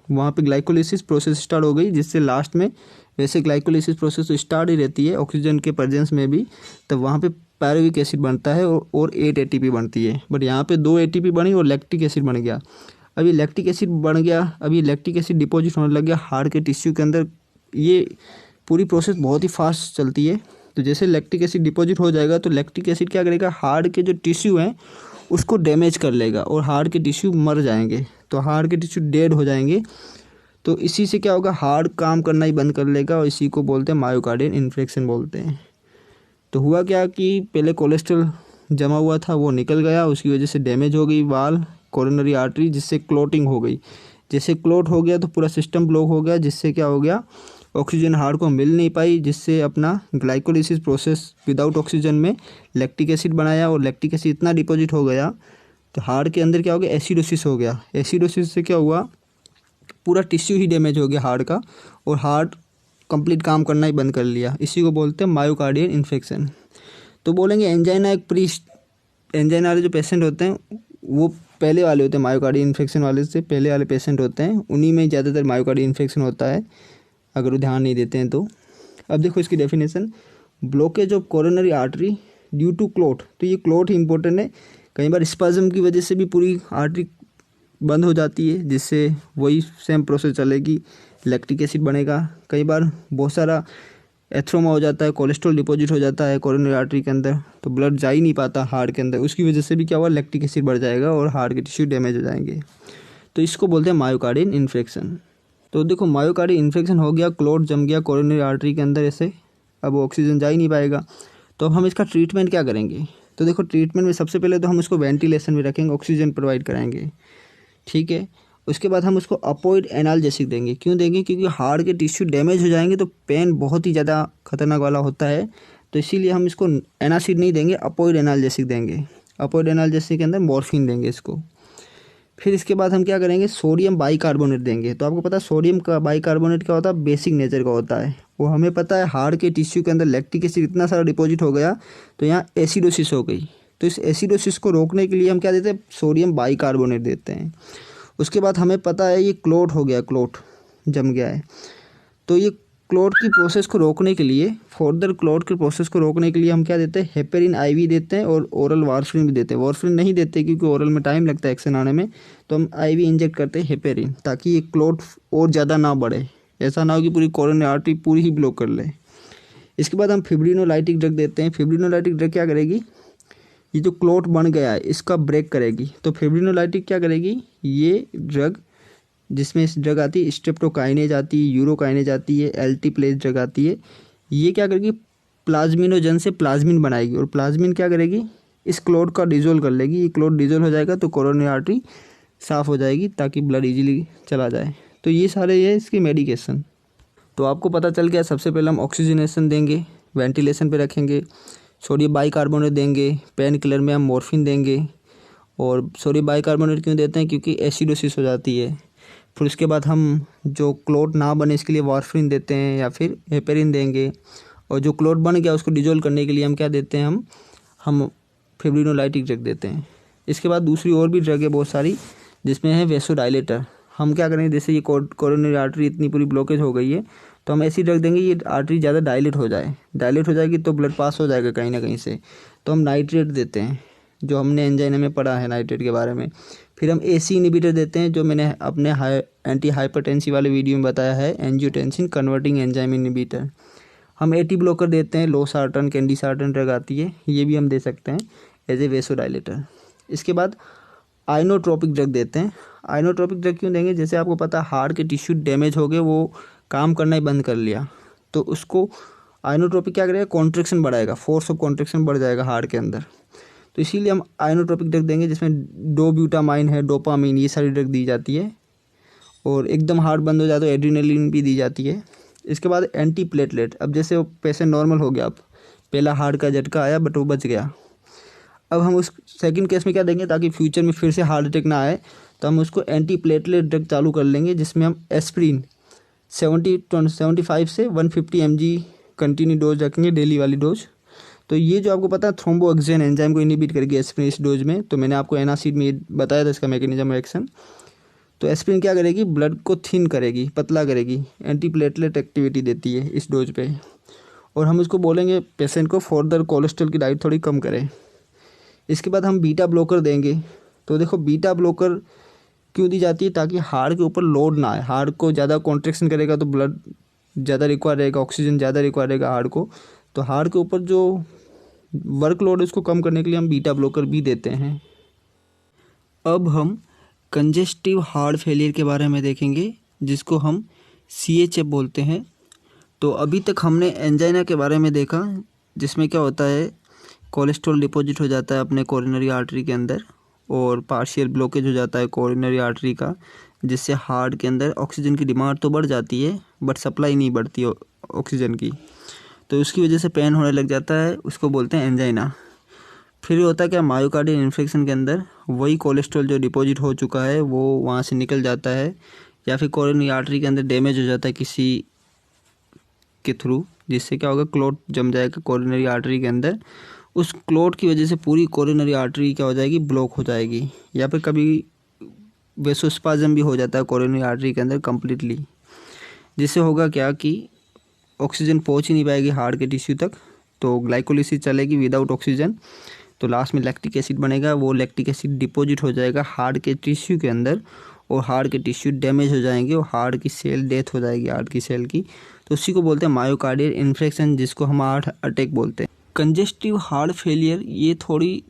वहाँ पे ग्लाइकोलिसिस प्रोसेस स्टार्ट हो गई, जिससे लास्ट में वैसे ग्लाइकोलिसिस प्रोसेस तो स्टार्ट ही रहती है ऑक्सीजन के प्रेजेंस में भी, तब वहाँ पे पायरुविक एसिड बनता है और 8 ATP बनती है। बट यहाँ पे 2 ATP बनी और लैक्टिक एसिड बन गया। अब ये लैक्टिक एसिड बन गया, अब ये लैक्टिक एसिड डिपॉजिट होने लग गया हार्ट के टिश्यू के अंदर। ये पूरी प्रोसेस बहुत ही फास्ट चलती है। तो जैसे लैक्टिक एसिड डिपॉजिट हो जाएगा तो लैक्टिक एसिड क्या करेगा, हार्ट के जो टिश्यू हैं उसको डैमेज कर लेगा और हार्ट के टिश्यू मर जाएंगे, तो हार्ट के टिश्यू डेड हो जाएंगे। तो इसी से क्या होगा, हार्ट काम करना ही बंद कर लेगा और इसी को बोलते हैं मायोकार्डियल इन्फेक्शन बोलते हैं। तो हुआ क्या कि पहले कोलेस्ट्रॉल जमा हुआ था वो निकल गया, उसकी वजह से डैमेज हो गई वाल कोरोनरी आर्टरी, जिससे क्लोटिंग हो गई। जैसे क्लोट हो गया तो पूरा सिस्टम ब्लॉक हो गया, जिससे क्या हो गया, ऑक्सीजन हार्ट को मिल नहीं पाई, जिससे अपना ग्लाइकोलिसिस प्रोसेस विदाउट ऑक्सीजन में लैक्टिक एसिड बनाया और लैक्टिक एसिड इतना डिपॉजिट हो गया तो हार्ट के अंदर क्या हो गया, एसिडोसिस हो गया। एसिडोसिस से क्या हुआ, पूरा टिश्यू ही डैमेज हो गया हार्ट का और हार्ट कंप्लीट काम करना ही बंद कर लिया। इसी को बोलते हैं मायोकार्डियल इन्फेक्शन। तो बोलेंगे एंजाइना एक एंजाइना वाले जो पेशेंट होते हैं वो पहले वाले होते हैं, मायोकार्डियल इन्फेक्शन वाले से पहले वाले पेशेंट होते हैं, उन्हीं में ज़्यादातर मायोकार्डियल इन्फेक्शन होता है अगर वो ध्यान नहीं देते हैं तो। अब देखो इसकी definition, blockage of coronary artery due to clot. तो ये क्लोट ही इंपॉर्टेंट है। कई बार स्पाज्म की वजह से भी पूरी आर्टरी बंद हो जाती है, जिससे वही सेम प्रोसेस चलेगी, लैक्टिक एसिड बनेगा। कई बार बहुत सारा एथ्रोमा हो जाता है, कोलेस्ट्रॉल डिपॉजिट हो जाता है कोरोनरी आर्टरी के अंदर, तो ब्लड जा ही नहीं पाता हार्ट के अंदर, उसकी वजह से भी क्या हुआ, लैक्टिक एसिड बढ़ जाएगा और हार्ट के टिश्यू डैमेज हो जाएंगे। तो इसको बोलते हैं मायोकार्डियल इन्फेक्शन। तो देखो मायोकार्डियल इन्फेक्शन हो गया, क्लोट जम गया कोरोनरी आर्टरी के अंदर, ऐसे अब ऑक्सीजन जा ही नहीं पाएगा। तो अब हम इसका ट्रीटमेंट क्या करेंगे, तो देखो ट्रीटमेंट में सबसे पहले तो हम उसको वेंटिलेशन में रखेंगे, ऑक्सीजन प्रोवाइड कराएंगे, ठीक है। उसके बाद हम उसको अपोइड एनाल्जेसिक देंगे। क्यों देंगे, क्योंकि हार्ट के टिश्यू डैमेज हो जाएंगे तो पेन बहुत ही ज़्यादा खतरनाक वाला होता है, तो इसीलिए हम इसको एनासिड नहीं देंगे, अपोइड एनाल्जेसिक देंगे। अपोइड एनाल्जेसिक के अंदर मॉर्फिन देंगे इसको। फिर इसके बाद हम क्या करेंगे, सोडियम बाइकार्बोनेट देंगे। तो आपको पता है सोडियम का बाइकार्बोनेट क्या होता है, बेसिक नेचर का होता है। वो हमें पता है हार्ट के टिश्यू के अंदर लैक्टिक एसिड इतना सारा डिपॉजिट हो गया तो यहाँ एसिडोसिस हो गई। तो इस एसिडोसिस को रोकने के लिए हम क्या देते हैं, सोडियम बाइकार्बोनेट देते हैं। उसके बाद हमें पता है ये क्लोट हो गया, क्लोट जम गया है, तो ये क्लोट की प्रोसेस को रोकने के लिए, फर्दर क्लोट की प्रोसेस को रोकने के लिए हम क्या देते हैं, हेपेरिन IV देते हैं और ओरल वार्फरिन भी देते हैं। वार्फरिन नहीं देते क्योंकि ओरल में टाइम लगता है एक्शन आने में, तो हम IV इंजेक्ट करते हैं हेपेरिन, ताकि ये क्लोट और ज़्यादा ना बढ़े, ऐसा ना हो कि पूरी कोरोनरी आर्टरी पूरी ही ब्लॉक कर ले। इसके बाद हम फिब्रिनोलाइटिक ड्रग देते हैं। फिब्रिनोलाइटिक ड्रग क्या करेगी, ये जो क्लोट बन गया है इसका ब्रेक करेगी। तो फिब्रिनोलाइटिक क्या करेगी, ये ड्रग जिसमें इस ड्रग आती है, स्ट्रेप्टोकाइनेज आती है, यूरोकाइनेज आती है, एल्टीप्लेज ड्रग आती है, ये क्या करेगी, प्लाज्मिनोजन से प्लाज्मिन बनाएगी और प्लाज्मिन क्या करेगी, इस क्लोट का डिजोल्व कर लेगी। ये क्लोट डिजोल्व हो जाएगा तो कोरोनरी आर्टरी साफ़ हो जाएगी ताकि ब्लड इजीली चला जाए। तो ये सारे ये इसकी मेडिकेशन। तो आपको पता चल गया, सबसे पहले हम ऑक्सीजनेशन देंगे, वेंटिलेशन पे रखेंगे, सोडियम बाइकार्बोनेट देंगे, पेन किलर में हम मॉर्फिन देंगे। और सोडियम बाइकार्बोनेट क्यों देते हैं, क्योंकि एसिडोसिस हो जाती है। फिर उसके बाद हम जो क्लोट ना बने इसके लिए वार्फरिन देते हैं या फिर हेपेरिन देंगे। और जो क्लोट बन गया उसको डिजोल्व करने के लिए हम क्या देते हैं, हम फिब्रिनोलाइटिक ड्रग देते हैं। इसके बाद दूसरी और भी ड्रग है बहुत सारी, जिसमें है वेसोडाइलेटर। हम क्या करेंगे, जैसे ये कोरोनरी आर्टरी इतनी पूरी ब्लॉकेज हो गई है तो हम ऐसी ड्रग देंगे ये आर्टरी ज़्यादा डायलेट हो जाए, डायलेट हो जाएगी तो ब्लड पास हो जाएगा कहीं ना कहीं से, तो हम नाइट्रेट देते हैं, जो हमने एंजाइना में पढ़ा है नाइट्रेट के बारे में। फिर हम AC इनहिबिटर देते हैं, जो मैंने अपने एंटी हाइपरटेंसिव वाले वीडियो में बताया है, एंजियोटेंसिन कन्वर्टिंग एंजाइम इनहिबिटर। हम AT ब्लॉकर देते हैं, लोसार्टन कैंडिसार्टन ड्रग आती है, ये भी हम दे सकते हैं एज ए वेसोडाइलेटर। इसके बाद आइनोट्रोपिक ड्रग देते हैं। आइनोट्रोपिक ड्रग क्यों देंगे, जैसे आपको पता है हार्ट के टिश्यू डैमेज हो गए, वो काम करना ही बंद कर लिया, तो उसको आइनोट्रोपिक क्या करेगा, कॉन्ट्रैक्शन बढ़ाएगा, फोर्स ऑफ कॉन्ट्रैक्शन बढ़ जाएगा हार्ट के अंदर, तो इसीलिए हम आइनोट्रोपिक ड्रग देंगे, जिसमें डोब्यूटामाइन है, डोपामिन, ये सारी ड्रग दी जाती है। और एकदम हार्ट बंद हो जाए तो एड्रेनालिन भी दी जाती है। इसके बाद एंटी प्लेटलेट। अब जैसे वो पेशेंट नॉर्मल हो गया, अब पहला हार्ट का झटका आया बट वो बच गया, अब हम उस सेकंड केस में क्या देंगे, ताकि फ्यूचर में फिर से हार्ट अटैक ना आए, तो हम उसको एंटी प्लेटलेट ड्रग चालू कर लेंगे, जिसमें हम एस्प्रिन 75 से 150 mg कंटिन्यू डोज रखेंगे, डेली वाली डोज। तो ये जो आपको पता है थ्रोम्बोएक्सिन एंजाइम को इनहिबिट करेगी एस्प्रिन इस डोज में, तो मैंने आपको एनासिड में बताया था इसका मैकेनिज्म एक्शन। तो एस्पिरिन क्या करेगी, ब्लड को थिन करेगी, पतला करेगी, एंटीप्लेटलेट एक्टिविटी देती है इस डोज पे। और हम इसको बोलेंगे पेशेंट को फर्दर कोलेस्ट्रॉल की डाइट थोड़ी कम करें। इसके बाद हम बीटा ब्लॉकर देंगे। तो देखो बीटा ब्लॉकर क्यों दी जाती है, ताकि हार्ट के ऊपर लोड ना आए। हार्ट को ज़्यादा कॉन्ट्रैक्शन करेगा तो ब्लड ज़्यादा रिक्वायर रहेगा, ऑक्सीजन ज़्यादा रिक्वायर रहेगा हार्ट को। तो हार्ट के ऊपर जो वर्कलोड है उसको कम करने के लिए हम बीटा ब्लॉकर भी देते हैं। अब हम कंजेस्टिव हार्ट फेलियर के बारे में देखेंगे, जिसको हम CHF बोलते हैं। तो अभी तक हमने एंजाइना के बारे में देखा, जिसमें क्या होता है, कोलेस्ट्रॉल डिपॉजिट हो जाता है अपने कोरोनरी आर्टरी के अंदर और पार्शियल ब्लॉकेज हो जाता है कोरोनरी आर्टरी का, जिससे हार्ट के अंदर ऑक्सीजन की डिमांड तो बढ़ जाती है बट सप्लाई नहीं बढ़ती ऑक्सीजन की, तो उसकी वजह से पेन होने लग जाता है, उसको बोलते हैं एंजाइना। फिर होता है क्या, मायोकार्डियल इन्फेक्शन के अंदर वही कोलेस्ट्रॉल जो डिपॉजिट हो चुका है वो वहाँ से निकल जाता है, या फिर कोरोनरी आर्टरी के अंदर डैमेज हो जाता है किसी के थ्रू, जिससे क्या होगा, क्लॉट जम जाएगा कोरोनरी आर्टरी के अंदर। उस क्लॉट की वजह से पूरी कोरोनरी आर्टरी क्या हो जाएगी, ब्लॉक हो जाएगी, या फिर कभी वेसोस्पाज्म भी हो जाता है कोरोनरी आर्टरी के अंदर कम्प्लीटली, जिससे होगा क्या कि ऑक्सीजन पहुंच ही नहीं पाएगी हार्ट के टिश्यू तक, तो ग्लाइकोलिसिस चलेगी विदाउट ऑक्सीजन। तो लास्ट में लैक्टिक एसिड बनेगा, वो लैक्टिक एसिड डिपॉजिट हो जाएगा हार्ट के टिश्यू के अंदर और हार्ट के टिश्यू डैमेज हो जाएंगे और हार्ट की सेल डेथ हो जाएगी हार्ट की सेल की। तो उसी को बोलते हैं मायोकार्डियल इन्फेक्शन, जिसको हम हार्ट अटैक बोलते हैं। कंजेस्टिव हार्ट फेलियर ये थोड़ी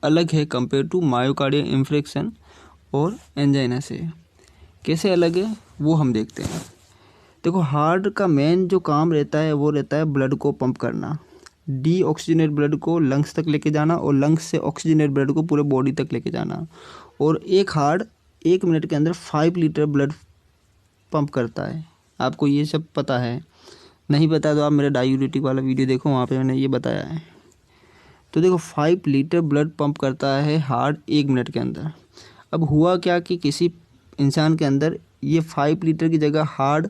अलग है कंपेयर टू मायोकार्डियल इन्फेक्शन और एंजाइना से। कैसे अलग है वो हम देखते हैं। देखो, हार्ट का मेन जो काम रहता है वो रहता है ब्लड को पंप करना, डीऑक्सीजनेट ब्लड को लंग्स तक लेके जाना और लंग्स से ऑक्सीजनेट ब्लड को पूरे बॉडी तक लेके जाना। और एक हार्ट 1 मिनट के अंदर 5 लीटर ब्लड पंप करता है। आपको ये सब पता है, नहीं पता तो आप मेरा डायूरेटिक वाला वीडियो देखो, वहाँ पे मैंने ये बताया है। तो देखो 5 लीटर ब्लड पंप करता है हार्ट 1 मिनट के अंदर। अब हुआ क्या कि किसी इंसान के अंदर ये 5 लीटर की जगह हार्ट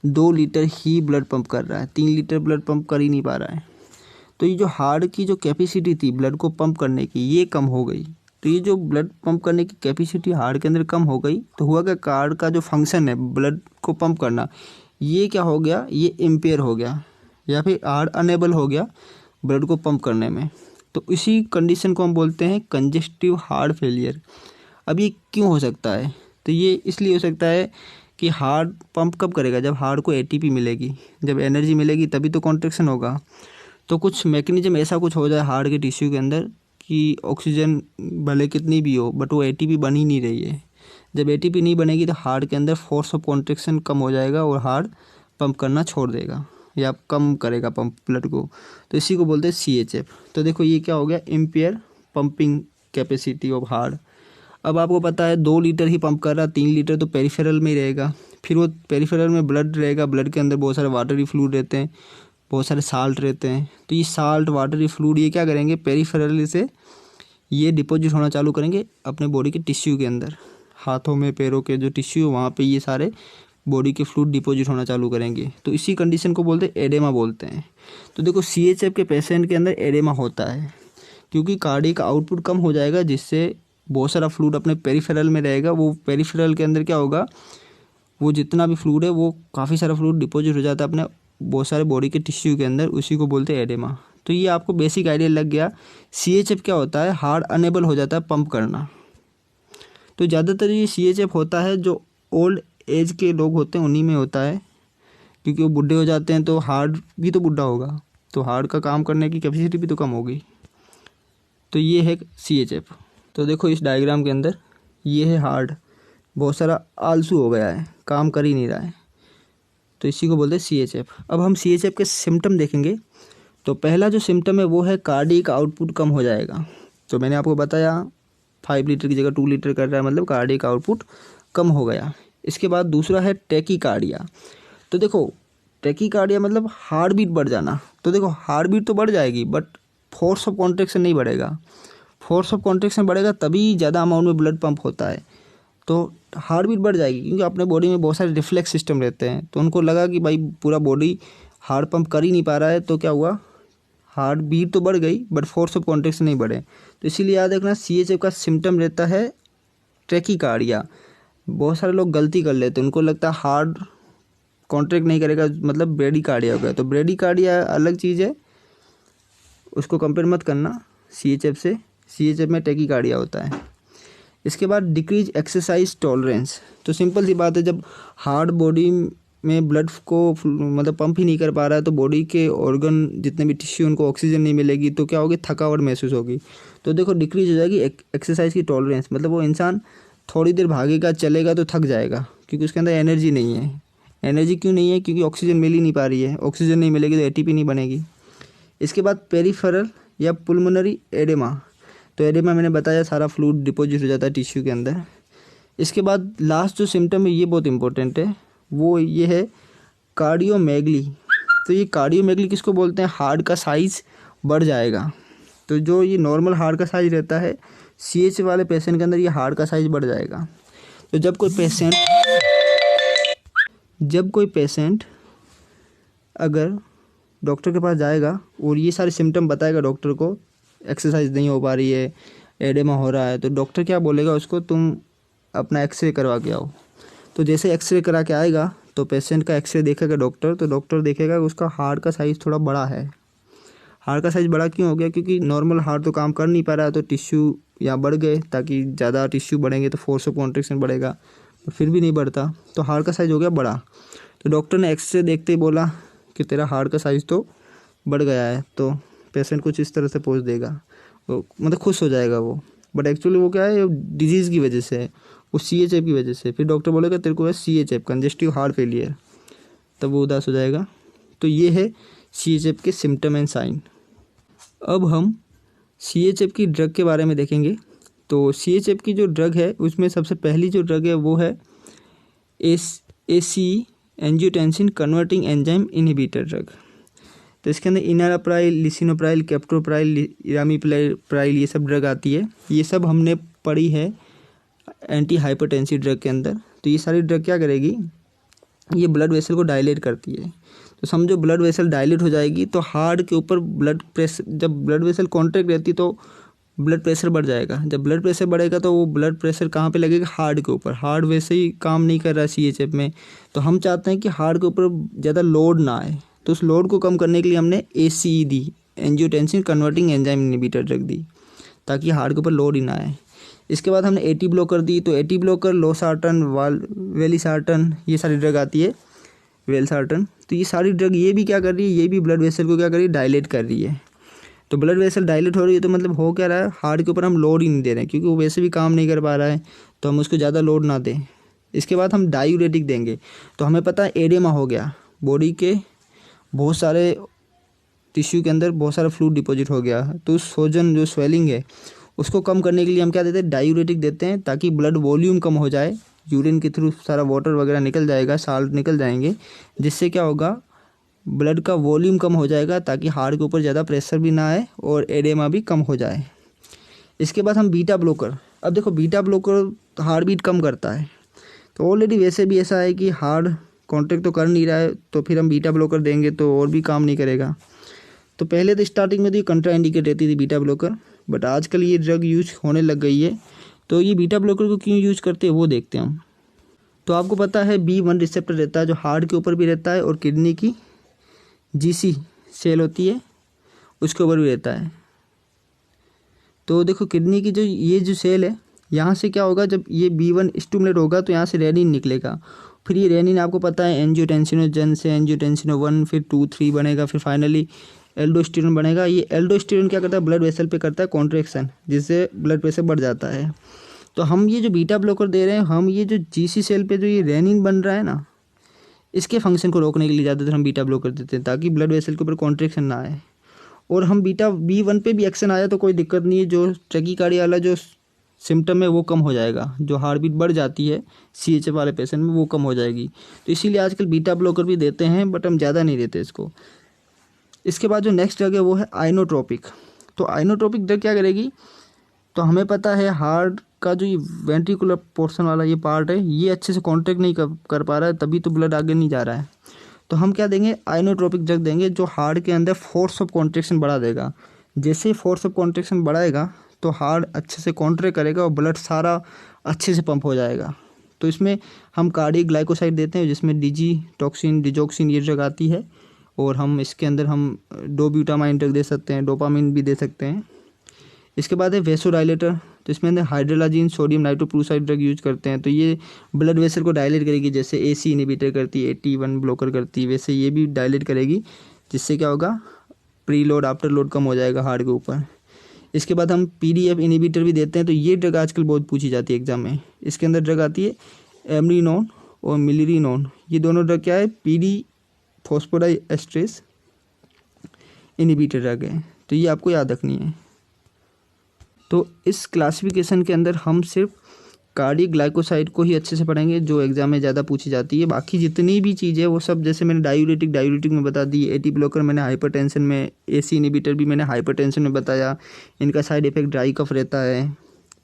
2 लीटर ही ब्लड पंप कर रहा है, 3 लीटर ब्लड पंप कर ही नहीं पा रहा है। तो ये जो हार्ट की जो कैपेसिटी थी ब्लड को पंप करने की, ये कम हो गई। तो ये जो ब्लड पंप करने की कैपेसिटी हार्ट के अंदर कम हो गई, तो हुआ क्या, हार्ट का जो फंक्शन है ब्लड को पंप करना, ये क्या हो गया, ये इम्पेयर हो गया, या फिर हार्ट अनेबल हो गया ब्लड को पंप करने में। तो इसी कंडीशन को हम बोलते हैं कंजेस्टिव हार्ट फेलियर। अब ये क्यों हो सकता है, तो ये इसलिए हो सकता है कि हार्ट पंप कब करेगा, जब हार्ट को ATP मिलेगी, जब एनर्जी मिलेगी तभी तो कॉन्ट्रैक्शन होगा। तो कुछ मैकेनिज्म ऐसा कुछ हो जाए हार्ट के टिश्यू के अंदर कि ऑक्सीजन भले कितनी भी हो बट वो ATP बन ही नहीं रही है। जब ATP नहीं बनेगी तो हार्ट के अंदर फोर्स ऑफ कॉन्ट्रैक्शन कम हो जाएगा और हार्ट पंप करना छोड़ देगा या कम करेगा पंप ब्लड को। तो इसी को बोलते हैं CHF। तो देखो ये क्या हो गया, empire pumping capacity of heart. अब आपको पता है 2 लीटर ही पंप कर रहा, 3 लीटर तो पेरिफेरल में ही रहेगा। फिर वो पेरिफेरल में ब्लड रहेगा, ब्लड के अंदर बहुत सारे वाटरी फ्लूइड रहते हैं, बहुत सारे साल्ट रहते हैं। तो ये साल्ट वाटरी फ्लूइड ये क्या करेंगे, पेरिफेरल से ये डिपॉजिट होना चालू करेंगे अपने बॉडी के टिश्यू के अंदर, हाथों में पैरों के जो टिश्यू वहाँ पे ये सारे बॉडी के फ्लूइड डिपॉजिट होना चालू करेंगे। तो इसी कंडीशन को बोलते हैं एडेमा बोलते हैं। तो देखो CHF के पेशेंट के अंदर एडेमा होता है क्योंकि कार्डियक आउटपुट कम हो जाएगा, जिससे बहुत सारा फ्लूइड अपने पेरिफेरल में रहेगा। वो पेरिफेरल के अंदर क्या होगा, वो जितना भी फ्लूइड है वो काफ़ी सारा फ्लूइड डिपॉजिट हो जाता है अपने बहुत सारे बॉडी के टिश्यू के अंदर, उसी को बोलते हैं एडेमा। तो ये आपको बेसिक आइडिया लग गया। CHF क्या होता है, हार्ट अनेबल हो जाता है पंप करना। तो ज़्यादातर ये CHF होता है जो ओल्ड एज के लोग होते हैं उन्हीं में होता है, क्योंकि वो बूढ़े हो जाते हैं तो हार्ट भी तो बूढ़ा होगा, तो हार्ट का काम करने की कैपेसिटी भी तो कम होगी। तो ये है CHF। तो देखो इस डायग्राम के अंदर ये है हार्ट, बहुत सारा आलसू हो गया है, काम कर ही नहीं रहा है, तो इसी को बोलते हैं CHF। अब हम CHF के सिम्टम देखेंगे। तो पहला जो सिम्टम है वो है कार्डियक आउटपुट कम हो जाएगा। तो मैंने आपको बताया 5 लीटर की जगह 2 लीटर कर रहा है, मतलब कार्डियक आउटपुट कम हो गया। इसके बाद दूसरा है टैकीकार्डिया। तो देखो टैकीकार्डिया मतलब हार्ट बीट बढ़ जाना। तो देखो हार्ट बीट तो बढ़ जाएगी बट फोर्स ऑफ कॉन्ट्रैक्शन नहीं बढ़ेगा। फोर्स ऑफ कॉन्ट्रैक्शन बढ़ेगा तभी ज़्यादा अमाउंट में ब्लड पंप होता है। तो हार्ट बीट बढ़ जाएगी क्योंकि अपने बॉडी में बहुत सारे रिफ्लेक्स सिस्टम रहते हैं, तो उनको लगा कि भाई पूरा बॉडी हार्ट पंप कर ही नहीं पा रहा है, तो क्या हुआ, हार्ट बीट तो बढ़ गई बट फोर्स ऑफ कॉन्ट्रैक्शन नहीं बढ़े। तो इसीलिए याद रखना CHF का सिम्टम रहता है टैकीकार्डिया, बहुत सारे लोग गलती कर लेते हैं, उनको लगता है हार्ट कॉन्ट्रैक्ट नहीं करेगा मतलब ब्रेडिकार्डिया हो गया। तो ब्रेडिकार्डिया अलग चीज़ है, उसको कंपेयर मत करना CHF से। CHF में टैकीकार्डिया होता है। इसके बाद डिक्रीज एक्सरसाइज टॉलरेंस। तो सिंपल सी बात है, जब हार्ट बॉडी में ब्लड को मतलब पंप ही नहीं कर पा रहा है तो बॉडी के ऑर्गन जितने भी टिश्यू उनको ऑक्सीजन नहीं मिलेगी तो क्या होगी, थकावट महसूस होगी। तो देखो डिक्रीज हो जाएगी एक्सरसाइज की टॉलरेंस, मतलब वो इंसान थोड़ी देर भागेगा चलेगा तो थक जाएगा क्योंकि उसके अंदर एनर्जी नहीं है। एनर्जी क्यों नहीं है, क्योंकि ऑक्सीजन मिल ही नहीं पा रही है। ऑक्सीजन नहीं मिलेगी तो ATP नहीं बनेगी। इसके बाद पेरिफेरल या पुल्मोनरी एडेमा। तो एडेमा मैंने बताया सारा फ्लूइड डिपॉजिट हो जाता है टिश्यू के अंदर। इसके बाद लास्ट जो सिम्टम है ये बहुत इंपॉर्टेंट है, वो ये है कार्डियोमेगली। तो ये कार्डियोमेगली किसको बोलते हैं, हार्ट का साइज़ बढ़ जाएगा। तो जो ये नॉर्मल हार्ट का साइज़ रहता है CH वाले पेशेंट के अंदर ये हार्ट का साइज़ बढ़ जाएगा। तो जब कोई पेशेंट अगर डॉक्टर के पास जाएगा और ये सारे सिम्टम बताएगा डॉक्टर को, एक्सरसाइज नहीं हो पा रही है, एडेमा हो रहा है, तो डॉक्टर क्या बोलेगा उसको, तुम अपना एक्सरे करवा के आओ। तो जैसे एक्सरे करा के आएगा तो पेशेंट का एक्सरे देखेगा डॉक्टर, तो डॉक्टर देखेगा कि उसका हार्ट का साइज़ थोड़ा बड़ा है। हार्ट का साइज़ बड़ा क्यों हो गया, क्योंकि नॉर्मल हार्ट तो काम कर नहीं पा रहा है, तो टिश्यू यहाँ बढ़ गए, ताकि ज़्यादा टिश्यू बढ़ेंगे तो फोर्स ऑफ कॉन्ट्रैक्शन बढ़ेगा, तो फिर भी नहीं बढ़ता, तो हार्ट का साइज़ हो गया बड़ा। तो डॉक्टर ने एक्सरे देखते ही बोला कि तेरा हार्ट का साइज़ तो बढ़ गया है। तो पेशेंट कुछ इस तरह से पोज देगा, वो मतलब खुश हो जाएगा वो, बट एक्चुअली वो क्या है, डिजीज़ की वजह से है, वो CHF की वजह से। फिर डॉक्टर बोलेगा तेरे को है CHF कंजेस्टिव हार्ट फेलियर, तब वो उदास हो जाएगा। तो ये है CHF के सिम्टम एंड साइन। अब हम CHF की ड्रग के बारे में देखेंगे। तो CHF की जो ड्रग है उसमें सबसे पहली जो ड्रग है वो है ACE angiotensin converting enzyme inhibitor drug. तो इसके अंदर इनाराप्राइल, लिसिनोप्राइल, कैप्टोप्राइल, इरामीप्राइल ये सब ड्रग आती है। ये सब हमने पढ़ी है एंटी हाइपरटेंसिव ड्रग के अंदर। तो ये सारी ड्रग क्या करेगी, ये ब्लड वेसल को डायलेट करती है। तो समझो ब्लड वेसल डायलेट हो जाएगी तो हार्ट के ऊपर ब्लड प्रेशर, जब ब्लड वेसल कॉन्ट्रैक्ट रहती तो ब्लड प्रेशर बढ़ जाएगा। जब ब्लड प्रेशर बढ़ेगा तो वो ब्लड प्रेशर कहाँ पे लगेगा, हार्ट के ऊपर। हार्ट वैसे ही काम नहीं कर रहा है CHF में, तो हम चाहते हैं कि हार्ट के ऊपर ज़्यादा लोड ना आए, तो उस लोड को कम करने के लिए हमने ACE दी, angiotensin converting enzyme inhibitor drug दी, ताकि हार्ट के ऊपर लोड ही ना आए। इसके बाद हमने AT ब्लॉकर दी। तो AT ब्लॉकर लोसार्टन, वेलिसार्टन, ये सारी ड्रग आती है, वेलसार्टन। तो ये सारी ड्रग ये भी क्या कर रही है, ये भी ब्लड वेसल को क्या कर रही है, डायलेट कर रही है। तो ब्लड वेसल डायलेट हो रही है तो मतलब हो क्या रहा है, हार्ट के ऊपर हम लोड ही नहीं दे रहे हैं, क्योंकि वो वैसे भी काम नहीं कर पा रहा है, तो हम उसको ज़्यादा लोड ना दें। इसके बाद हम डायूरेटिक देंगे। तो हमें पता है एडेमा हो गया, बॉडी के बहुत सारे टिश्यू के अंदर बहुत सारा फ्लूइड डिपॉजिट हो गया, तो उस सोजन जो स्वेलिंग है उसको कम करने के लिए हम क्या देते हैं, डायूरेटिक देते हैं, ताकि ब्लड वॉल्यूम कम हो जाए, यूरिन के थ्रू सारा वाटर वगैरह निकल जाएगा, साल्ट निकल जाएंगे, जिससे क्या होगा, ब्लड का वॉल्यूम कम हो जाएगा, ताकि हार्ट के ऊपर ज़्यादा प्रेशर भी ना आए और एडेमा भी कम हो जाए। इसके बाद हम बीटा ब्लॉकर। अब देखो बीटा ब्लॉकर हार्ट बीट कम करता है, तो ऑलरेडी वैसे भी ऐसा है कि हार्ट कॉन्ट्रैक्ट तो कर नहीं रहा है, तो फिर हम बीटा ब्लॉकर देंगे तो और भी काम नहीं करेगा। तो पहले तो स्टार्टिंग में तो ये कंट्रा इंडिकेट रहती थी बीटा ब्लॉकर, बट आजकल ये ड्रग यूज होने लग गई है। तो ये बीटा ब्लॉकर को क्यों यूज करते हैं वो देखते हैं हम। तो आपको पता है B1 रिसेप्टर रहता है जो हार्ट के ऊपर भी रहता है, और किडनी की GC सेल होती है उसके ऊपर भी रहता है। तो देखो किडनी की जो सेल है, यहाँ से क्या होगा, जब ये B1 स्टिमुलेट होगा तो यहाँ से रेनिन निकलेगा। फिर ये रेनिन आपको पता है एंजियोटेंसिनोजन से एंजियोटेंसिनो 1, फिर 2, 3 बनेगा, फिर फाइनली एल्डोस्टेरोन बनेगा। ये एल्डोस्टेरोन क्या करता है, ब्लड वेसल पे करता है कॉन्ट्रैक्शन, जिससे ब्लड प्रेशर बढ़ जाता है। तो हम ये जो बीटा ब्लॉकर दे रहे हैं, हम ये जो GC सेल पे जो ये रेनिन बन रहा है ना, इसके फंक्शन को रोकने के लिए ज़्यादातर हम बीटा ब्लॉकर देते हैं, ताकि ब्लड वेसल के ऊपर कॉन्ट्रैक्शन ना आए। और हम बीटा B1 पे भी एक्शन आया तो कोई दिक्कत नहीं है, जो टैकीकार्डिया वाला जो सिम्टम है वो कम हो जाएगा, जो हार्ट बीट बढ़ जाती है CHF वाले पेशेंट में वो कम हो जाएगी। तो इसीलिए आजकल बीटा ब्लॉकर भी देते हैं, बट हम ज़्यादा नहीं देते इसको। इसके बाद जो नेक्स्ट ड्रग है वो है आइनोट्रोपिक। तो आइनोट्रोपिक ड्रग क्या करेगी, तो हमें पता है हार्ट का जो ये वेंट्रिकुलर पोर्शन वाला ये पार्ट है, ये अच्छे से कॉन्ट्रैक्ट नहीं कर पा रहा है, तभी तो ब्लड आगे नहीं जा रहा है। तो हम क्या देंगे, आइनोट्रोपिक ड्रग देंगे, जो हार्ट के अंदर फोर्स ऑफ कॉन्ट्रैक्शन बढ़ा देगा। जैसे ही फोर्स ऑफ कॉन्ट्रैक्शन बढ़ाएगा तो हार्ट अच्छे से कॉन्ट्रैक्ट करेगा और ब्लड सारा अच्छे से पंप हो जाएगा। तो इसमें हम कार्डियक ग्लाइकोसाइड देते हैं जिसमें डिजीटॉक्सिन, डिजोक्सिन ये ड्रग आती है, और हम इसके अंदर हम डोब्यूटामाइन ड्रग दे सकते हैं, डोपामिन भी दे सकते हैं। इसके बाद है वेसोडाइलेटर, तो इसमें अंदर hydralazine sodium nitrochloride drug use करते हैं। तो ये ब्लड वेसल को डायलेट करेगी, जैसे AC इनहिबिटर करती है, AT1 ब्लॉकर करती है, वैसे ये भी डायलेट करेगी, जिससे क्या होगा, प्री लोड आफ्टर लोड कम हो जाएगा हार्ट के ऊपर। इसके बाद हम PDF इनहिबिटर भी देते हैं। तो ये ड्रग आजकल बहुत पूछी जाती है एग्जाम में। इसके अंदर ड्रग आती है एमरीनोन और मिलिरिनोन, ये दोनों ड्रग क्या है, PD फॉस्फोडाइएस्ट्रेस इनहिबिटर ड्रग है। तो ये आपको याद रखनी है। तो इस क्लासिफिकेशन के अंदर हम सिर्फ कार्डियक ग्लाइकोसाइड को ही अच्छे से पढ़ेंगे, जो एग्जाम में ज़्यादा पूछी जाती है। बाकी जितनी भी चीज़ें वो सब, जैसे मैंने डायूरेटिक में बता दी, AT ब्लॉकर मैंने हाइपरटेंशन में, AC इनहिबिटर भी मैंने हाइपरटेंशन में बताया, इनका साइड इफेक्ट ड्राई कफ रहता है,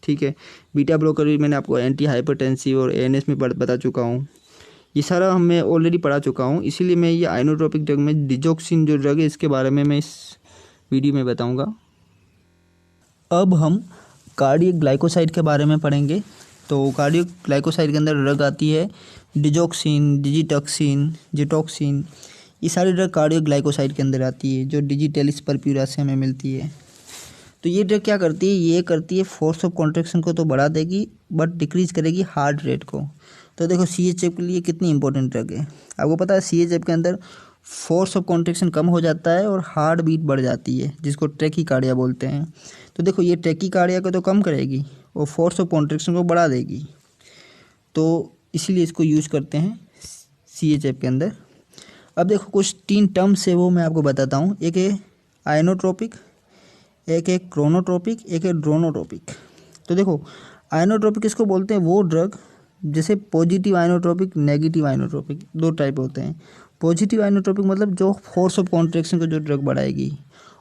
ठीक है। बीटा ब्लॉकर भी मैंने आपको एंटी हाइपरटेंसिव और ANS में बता चुका हूँ। ये सारा मैं ऑलरेडी पढ़ा चुका हूँ, इसीलिए मैं ये आइनोट्रोपिक ड्रग में डिजोक्सिन जो ड्रग है इसके बारे में मैं इस वीडियो में बताऊँगा। अब हम कार्डियक ग्लाइकोसाइड के बारे में पढ़ेंगे। तो कार्डियक ग्लाइकोसाइड के अंदर ड्रग आती है डिजोक्सिन, डिजिटॉक्सिन, जिटॉक्सिन, ये सारी ड्रग कार्डियक ग्लाइकोसाइड के अंदर आती है, जो डिजिटेलिस परप्यूरा से हमें मिलती है। तो ये ड्रग क्या करती है, ये करती है फोर्स ऑफ कॉन्ट्रैक्शन को तो बढ़ा देगी, बट डिक्रीज करेगी हार्ट रेट को। तो देखो CHF के लिए कितनी इंपॉर्टेंट ड्रग है। आपको पता है CHF के अंदर फोर्स ऑफ कॉन्ट्रैक्शन कम हो जाता है और हार्ट बीट बढ़ जाती है, जिसको ट्रैकीकार्डिया बोलते हैं। तो देखो ये ट्रैकीकार्डिया को तो कम करेगी और फोर्स ऑफ कॉन्ट्रैक्शन को बढ़ा देगी, तो इसीलिए इसको यूज करते हैं CHF के अंदर। अब देखो कुछ 3 टर्म्स है वो मैं आपको बताता हूँ। एक है आइनोट्रोपिक, एक है क्रोनोट्रोपिक, एक है ड्रोनोट्रोपिक। तो देखो आइनोट्रोपिक इसको बोलते हैं वो ड्रग, जैसे positive inotropic, negative inotropic, 2 type होते हैं। पॉजिटिव आइनोट्रोपिक मतलब जो फोर्स ऑफ कॉन्ट्रैक्शन को जो ड्रग बढ़ाएगी,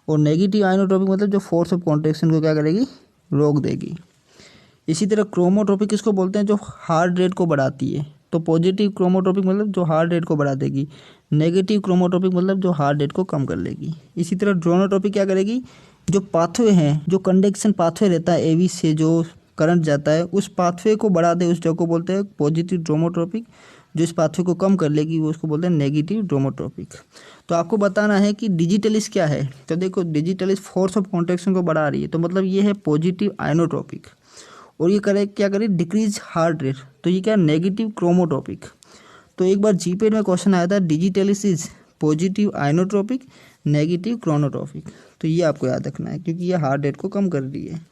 और नेगेटिव आइनोट्रोपिक मतलब जो फोर्स ऑफ कॉन्ट्रैक्शन को क्या करेगी, रोक देगी। इसी तरह क्रोमोट्रोपिक किसको बोलते हैं, जो हार्ट रेट को बढ़ाती है। तो पॉजिटिव क्रोमोट्रोपिक मतलब जो हार्ट रेट को बढ़ा देगी, नेगेटिव क्रोमोट्रोपिक मतलब जो हार्ट रेट को कम कर लेगी। इसी तरह ड्रोनोट्रोपिक क्या करेगी, जो पाथवे हैं, जो कंडक्शन पाथवे रहता है AV से जो करंट जाता है, उस पाथवे को बढ़ा दे, उस ड्रग को बोलते हैं पॉजिटिव ड्रोमोट्रोपिक। जो इस पाथवे को कम कर लेगी वो उसको बोलते हैं नेगेटिव ड्रोमोट्रोपिक। तो आपको बताना है कि डिजिटलिस क्या है। तो देखो डिजिटलिस फोर्स ऑफ कॉन्ट्रैक्शन को बढ़ा रही है, तो मतलब ये है पॉजिटिव आइनोट्रोपिक। और ये करे क्या करे, डिक्रीज हार्ट रेट, तो ये क्या, नेगेटिव क्रोमोट्रोपिक। तो एक बार जीपेड में क्वेश्चन आया था, digitalis is positive inotropic, negative chronotropic. तो ये आपको याद रखना है, क्योंकि ये हार्ट रेट को कम कर रही है।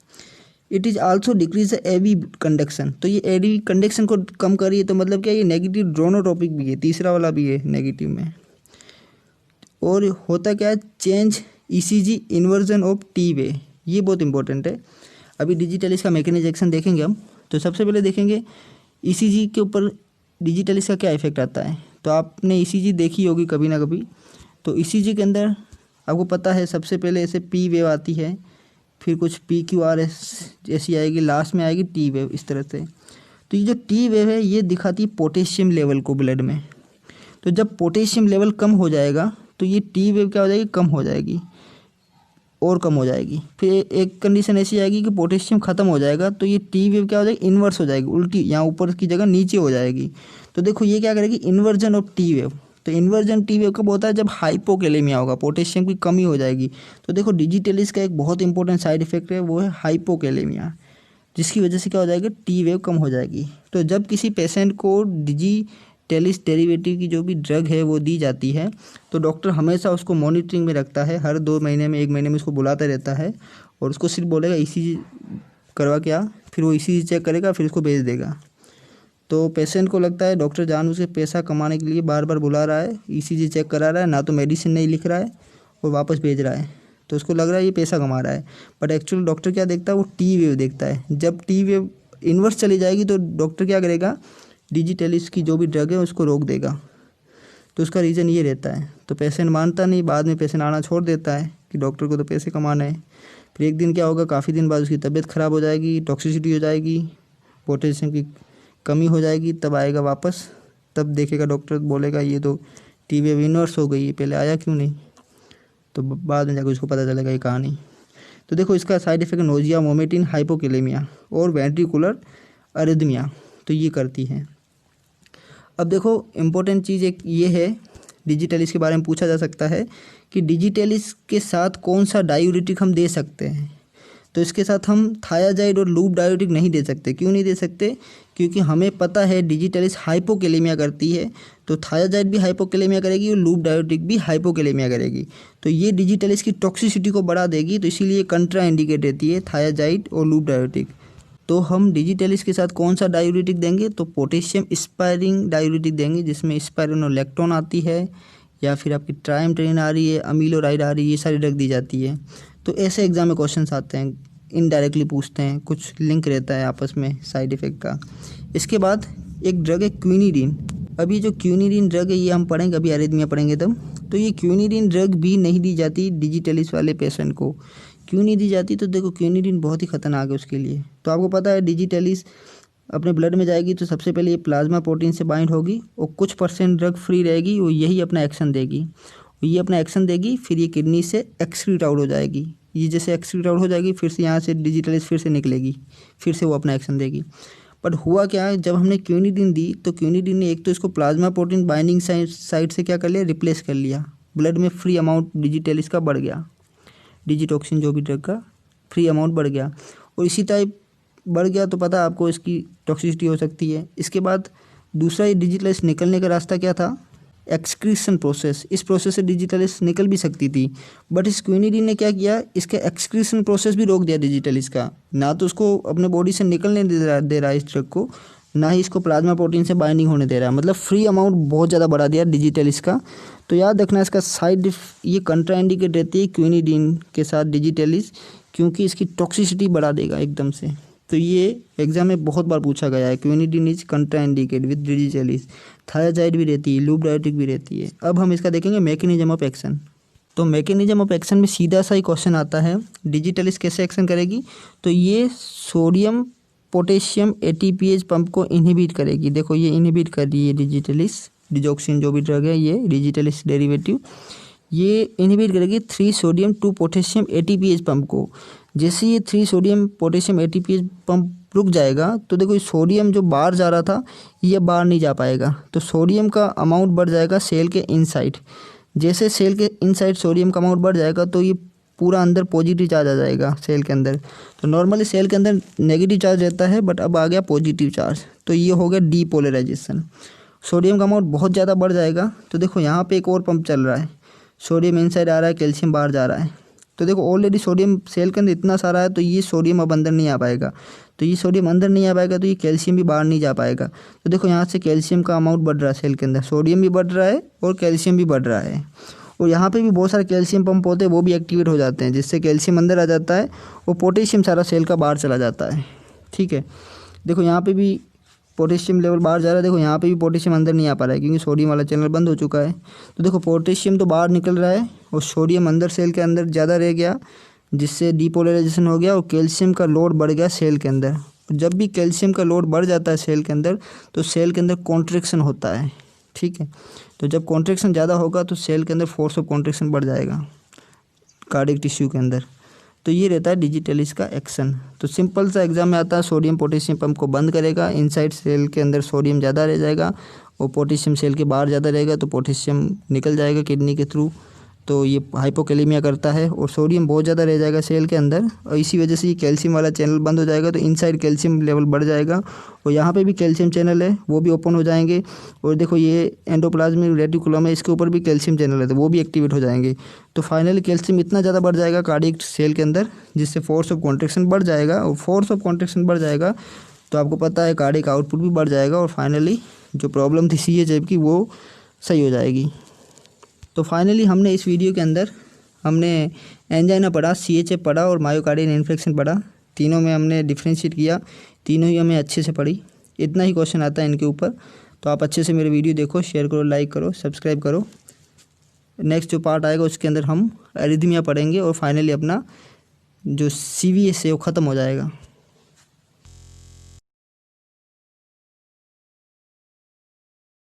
It is also decrease AV conduction, तो ये AV कंडक्शन को कम कर रही है, तो मतलब क्या, ये नेगेटिव ड्रोनोट्रोपिक भी है, तीसरा वाला भी है नेगेटिव में। और होता क्या है, change ECG inversion of T वे, ये बहुत इंपॉर्टेंट है। अभी डिजिटलिस का मैकेनाइजेशन देखेंगे हम। तो सबसे पहले देखेंगे ECG के ऊपर डिजिटलिस का क्या इफेक्ट आता है। तो आपने ECG देखी होगी कभी ना कभी। तो ECG के अंदर आपको पता है सबसे पहले ऐसे P वेव आती है, फिर कुछ PQRS जैसी आएगी, लास्ट में आएगी T वेव, इस तरह से। तो ये जो T वेव है ये दिखाती है पोटेशियम लेवल को ब्लड में। तो जब पोटेशियम लेवल कम हो जाएगा तो ये T वेव क्या हो जाएगी, कम हो जाएगी और कम हो जाएगी। फिर एक कंडीशन ऐसी आएगी कि पोटेशियम ख़त्म हो जाएगा, तो ये T वेव क्या हो जाएगी, इन्वर्स हो जाएगी, उल्टी, यहाँ ऊपर की जगह नीचे हो जाएगी। तो देखो ये क्या करेगी, इन्वर्जन ऑफ T वेव। तो इन्वर्जन T वेव कब होता है, जब हाइपोकैलेमिया होगा, पोटेशियम की कमी हो जाएगी। तो देखो डिजिटलिस का एक बहुत इंपॉर्टेंट साइड इफेक्ट है, वो है हाइपोकैलेमिया, जिसकी वजह से क्या हो जाएगा, T वेव कम हो जाएगी। तो जब किसी पेशेंट को डिजिटलिस डेरिवेटिव की जो भी ड्रग है वो दी जाती है, तो डॉक्टर हमेशा उसको मॉनिटरिंग में रखता है, हर 2 महीने में, 1 महीने में उसको बुलाता रहता है, और उसको सिर्फ बोलेगा ECG करवा के आ, फिर वो ECG चेक करेगा, फिर उसको भेज देगा। तो पेशेंट को लगता है डॉक्टर जानबूझ के पैसा कमाने के लिए बार बार बुला रहा है, ECG चेक करा रहा है, ना तो मेडिसिन नहीं लिख रहा है और वापस भेज रहा है, तो उसको लग रहा है ये पैसा कमा रहा है। बट एक्चुअली डॉक्टर क्या देखता है, वो T वेव देखता है। जब T वेव इन्वर्स चली जाएगी तो डॉक्टर क्या करेगा, डिजिटलिस की जो भी ड्रग है उसको रोक देगा। तो उसका रीज़न ये रहता है। तो पेशेंट मानता नहीं, बाद में पेशेंट आना छोड़ देता है कि डॉक्टर को तो पैसे कमाना है। फिर एक दिन क्या होगा, काफ़ी दिन बाद उसकी तबीयत ख़राब हो जाएगी, टॉक्सिसिटी हो जाएगी, पोटेशियम की कमी हो जाएगी, तब आएगा वापस, तब देखेगा डॉक्टर, बोलेगा ये तो T वेव इन्वर्स हो गई है, पहले आया क्यों नहीं। तो बाद में जाकर उसको पता चलेगा ये कहानी। तो देखो इसका side effect nausea, vomiting, hypokalemia और वेंट्रिकुलर अरिथमिया। तो ये करती हैं। अब देखो इम्पोर्टेंट चीज़ एक ये है, डिजिटलिस के बारे में पूछा जा सकता है कि डिजिटलिस के साथ कौन सा डायूरेटिक हम दे सकते हैं। तो इसके साथ हम थायाजाइड और लूप डायूरेटिक नहीं दे सकते। क्यों नहीं दे सकते? क्योंकि हमें पता है डिजिटलिस हाइपोकैलेमिया करती है, तो थायाजाइड भी हाइपोकैलेमिया करेगी और लूप डायूरेटिक भी हाइपोकैलेमिया करेगी। तो ये डिजिटलिस की टॉक्सिसिटी को बढ़ा देगी, तो इसीलिए कंट्रा इंडिकेट रहती है थायाजाइड और लूप डायूरेटिक। तो हम डिजिटलिस के साथ कौन सा डायूरेटिक देंगे? तो पोटेशियम स्पायरिंग डायूरेटिक देंगे, जिसमें स्पायरोनोलैक्टोन आती है, या फिर आपकी ट्राइमट्रेन आ रही है, अमीलोराइड आ रही है, ये सारी रख दी जाती है। तो ऐसे एग्जाम में क्वेश्चंस आते हैं, इनडायरेक्टली पूछते हैं, कुछ लिंक रहता है आपस में साइड इफ़ेक्ट का। इसके बाद एक ड्रग है क्विनिडीन। अभी जो क्विनिडीन ड्रग है ये हम पढ़ेंगे, अभी एरिथमिया पढ़ेंगे तब। तो ये क्विनिडीन ड्रग भी नहीं दी जाती डिजिटलिस वाले पेशेंट को। क्यों नहीं दी जाती? तो देखो क्विनिडीन बहुत ही खतरनाक है उसके लिए। तो आपको पता है डिजिटलिस अपने ब्लड में जाएगी तो सबसे पहले ये प्लाज्मा प्रोटीन से बाइंड होगी और कुछ % ड्रग फ्री रहेगी, वो यही अपना एक्शन देगी। ये अपना एक्शन देगी, फिर ये किडनी से एक्सक्रीट आउट हो जाएगी। ये जैसे एक्सक्रीट आउट हो जाएगी, फिर से यहाँ से डिजिटलिस फिर से निकलेगी, फिर से वो अपना एक्शन देगी। बट हुआ क्या है, जब हमने क्विनिडीन दी तो क्विनिडीन ने एक तो इसको प्लाज्मा प्रोटीन बाइंडिंग साइट से क्या कर लिया, रिप्लेस कर लिया। ब्लड में फ्री अमाउंट डिजिटलिस का बढ़ गया, डिजिटॉक्सिन जो भी ड्रग का फ्री अमाउंट बढ़ गया, और इसी टाइप बढ़ गया तो पता आपको इसकी टॉक्सिसिटी हो सकती है। इसके बाद दूसरा ये डिजिटलिस निकलने का रास्ता क्या था, एक्सक्रीशन प्रोसेस। इस प्रोसेस से डिजिटलिस निकल भी सकती थी, बट इस क्विनिडीन ने क्या किया, इसके एक्सक्रीशन प्रोसेस भी रोक दिया डिजिटलिस का। ना तो उसको अपने बॉडी से निकलने दे रहा है इस ड्रग को, ना ही इसको प्लाज्मा प्रोटीन से बाइंडिंग होने दे रहा है। मतलब फ्री अमाउंट बहुत ज़्यादा बढ़ा दिया डिजिटलिस का। तो याद रखना इसका साइड ये कंट्रा इंडिकेट रहती है क्विनिडीन के साथ डिजिटलिस, क्योंकि इसकी टॉक्सिसिटी बढ़ा देगा एकदम से। तो ये एग्जाम में बहुत बार पूछा गया है, quinidine is कंट्रा indicate with digitalis. Thiazide भी रहती है, लूप डायूरेटिक भी रहती है। अब हम इसका देखेंगे मैकेनिज्म ऑफ एक्शन। तो मैकेनिज्म ऑफ एक्शन में सीधा सा ही क्वेश्चन आता है, डिजिटलिस कैसे एक्शन करेगी? तो ये सोडियम पोटेशियम ATPase पंप को इनहिबिट करेगी। देखो ये इनहिबिट कर रही है डिजिटलिस, डिजॉक्सिन जो भी ड्रग है ये डिजिटलिस डेरिवेटिव, ये इनहिबिट करेगी 3 सोडियम 2 पोटेशियम ATPase पंप को। जैसे ये 3 सोडियम पोटेशियम ATPase पंप रुक जाएगा तो देखो ये सोडियम जो बाहर जा रहा था ये बाहर नहीं जा पाएगा, तो सोडियम का अमाउंट बढ़ जाएगा सेल के इनसाइड। जैसे सेल के इनसाइड सोडियम का अमाउंट बढ़ जाएगा तो ये पूरा अंदर पॉजिटिव चार्ज आ जाएगा सेल के अंदर। तो नॉर्मली सेल के अंदर नेगेटिव चार्ज रहता है, बट अब आ गया पॉजिटिव चार्ज, तो ये हो गया डीपोलराइजेशन। सोडियम का अमाउंट बहुत ज़्यादा बढ़ जाएगा। तो देखो यहाँ पे एक और पंप चल रहा है, सोडियम इनसाइड आ रहा है, कैल्शियम बाहर जा रहा है। तो देखो ऑलरेडी सोडियम सेल के अंदर इतना सारा है, तो ये सोडियम अब अंदर नहीं आ पाएगा। तो ये सोडियम अंदर नहीं आ पाएगा तो ये कैल्शियम भी बाहर नहीं जा पाएगा। तो देखो यहाँ से कैल्शियम का अमाउंट बढ़ रहा है सेल के अंदर, सोडियम भी बढ़ रहा है और कैल्शियम भी बढ़ रहा है। और यहाँ पे भी बहुत सारे कैल्शियम पंप होते हैं, वो भी एक्टिवेट हो जाते हैं, जिससे कैल्शियम अंदर आ जाता है और पोटेशियम सारा सेल का बाहर चला जाता है। ठीक है, देखो यहाँ पे भी पोटेशियम लेवल बाहर जा रहा है, देखो यहाँ पे भी पोटेशियम अंदर नहीं आ पा रहा है क्योंकि सोडियम वाला चैनल बंद हो चुका है। तो देखो पोटेशियम तो बाहर निकल रहा है और सोडियम अंदर सेल के अंदर ज़्यादा रह गया, जिससे डीपोलराइजेशन हो गया और कैल्शियम का लोड बढ़ गया सेल के अंदर। जब भी कैल्शियम का लोड बढ़ जाता है सेल के अंदर तो सेल के अंदर कॉन्ट्रैक्शन होता है। ठीक है, तो जब कॉन्ट्रैक्शन ज़्यादा होगा तो सेल के अंदर फोर्स ऑफ कॉन्ट्रैक्शन बढ़ जाएगा कार्डियक टिश्यू के अंदर। तो ये रहता है डिजिटलिस का एक्शन। तो सिंपल सा एग्जाम में आता है, सोडियम पोटेशियम पंप को बंद करेगा, इनसाइड सेल के अंदर सोडियम ज़्यादा रह जाएगा और पोटेशियम सेल के बाहर ज़्यादा रहेगा, तो पोटेशियम निकल जाएगा किडनी के थ्रू, तो ये हाइपोकैलेमिया करता है। और सोडियम बहुत ज़्यादा रह जाएगा सेल के अंदर और इसी वजह से ये कैल्शियम वाला चैनल बंद हो जाएगा, तो इनसाइड कैल्शियम लेवल बढ़ जाएगा और यहाँ पे भी कैल्शियम चैनल है वो भी ओपन हो जाएंगे। और देखो ये एंडोप्लाज्मिक रेटिकुलम है, इसके ऊपर भी कैल्शियम चैनल है तो वो भी एक्टिवेट हो जाएंगे। तो फाइनली कैल्शियम इतना ज़्यादा बढ़ जाएगा कार्डियक सेल के अंदर, जिससे फोर्स ऑफ कॉन्ट्रैक्शन बढ़ जाएगा और फोर्स ऑफ कॉन्ट्रैक्शन बढ़ जाएगा तो आपको पता है कार्डियक आउटपुट भी बढ़ जाएगा और फाइनली जो प्रॉब्लम थी CHF की वो सही हो जाएगी। तो फाइनली हमने इस वीडियो के अंदर हमने एंजाइना पढ़ा, CHF पढ़ा और मायोकार्डियल इन्फेक्शन पढ़ा। तीनों में हमने डिफ्रेंशिएट किया, तीनों ही हमें अच्छे से पढ़ी। इतना ही क्वेश्चन आता है इनके ऊपर, तो आप अच्छे से मेरे वीडियो देखो, शेयर करो, लाइक करो, सब्सक्राइब करो। नेक्स्ट जो पार्ट आएगा उसके अंदर हम एरिथमिया पढ़ेंगे और फाइनली अपना जो CVS है वो ख़त्म हो जाएगा।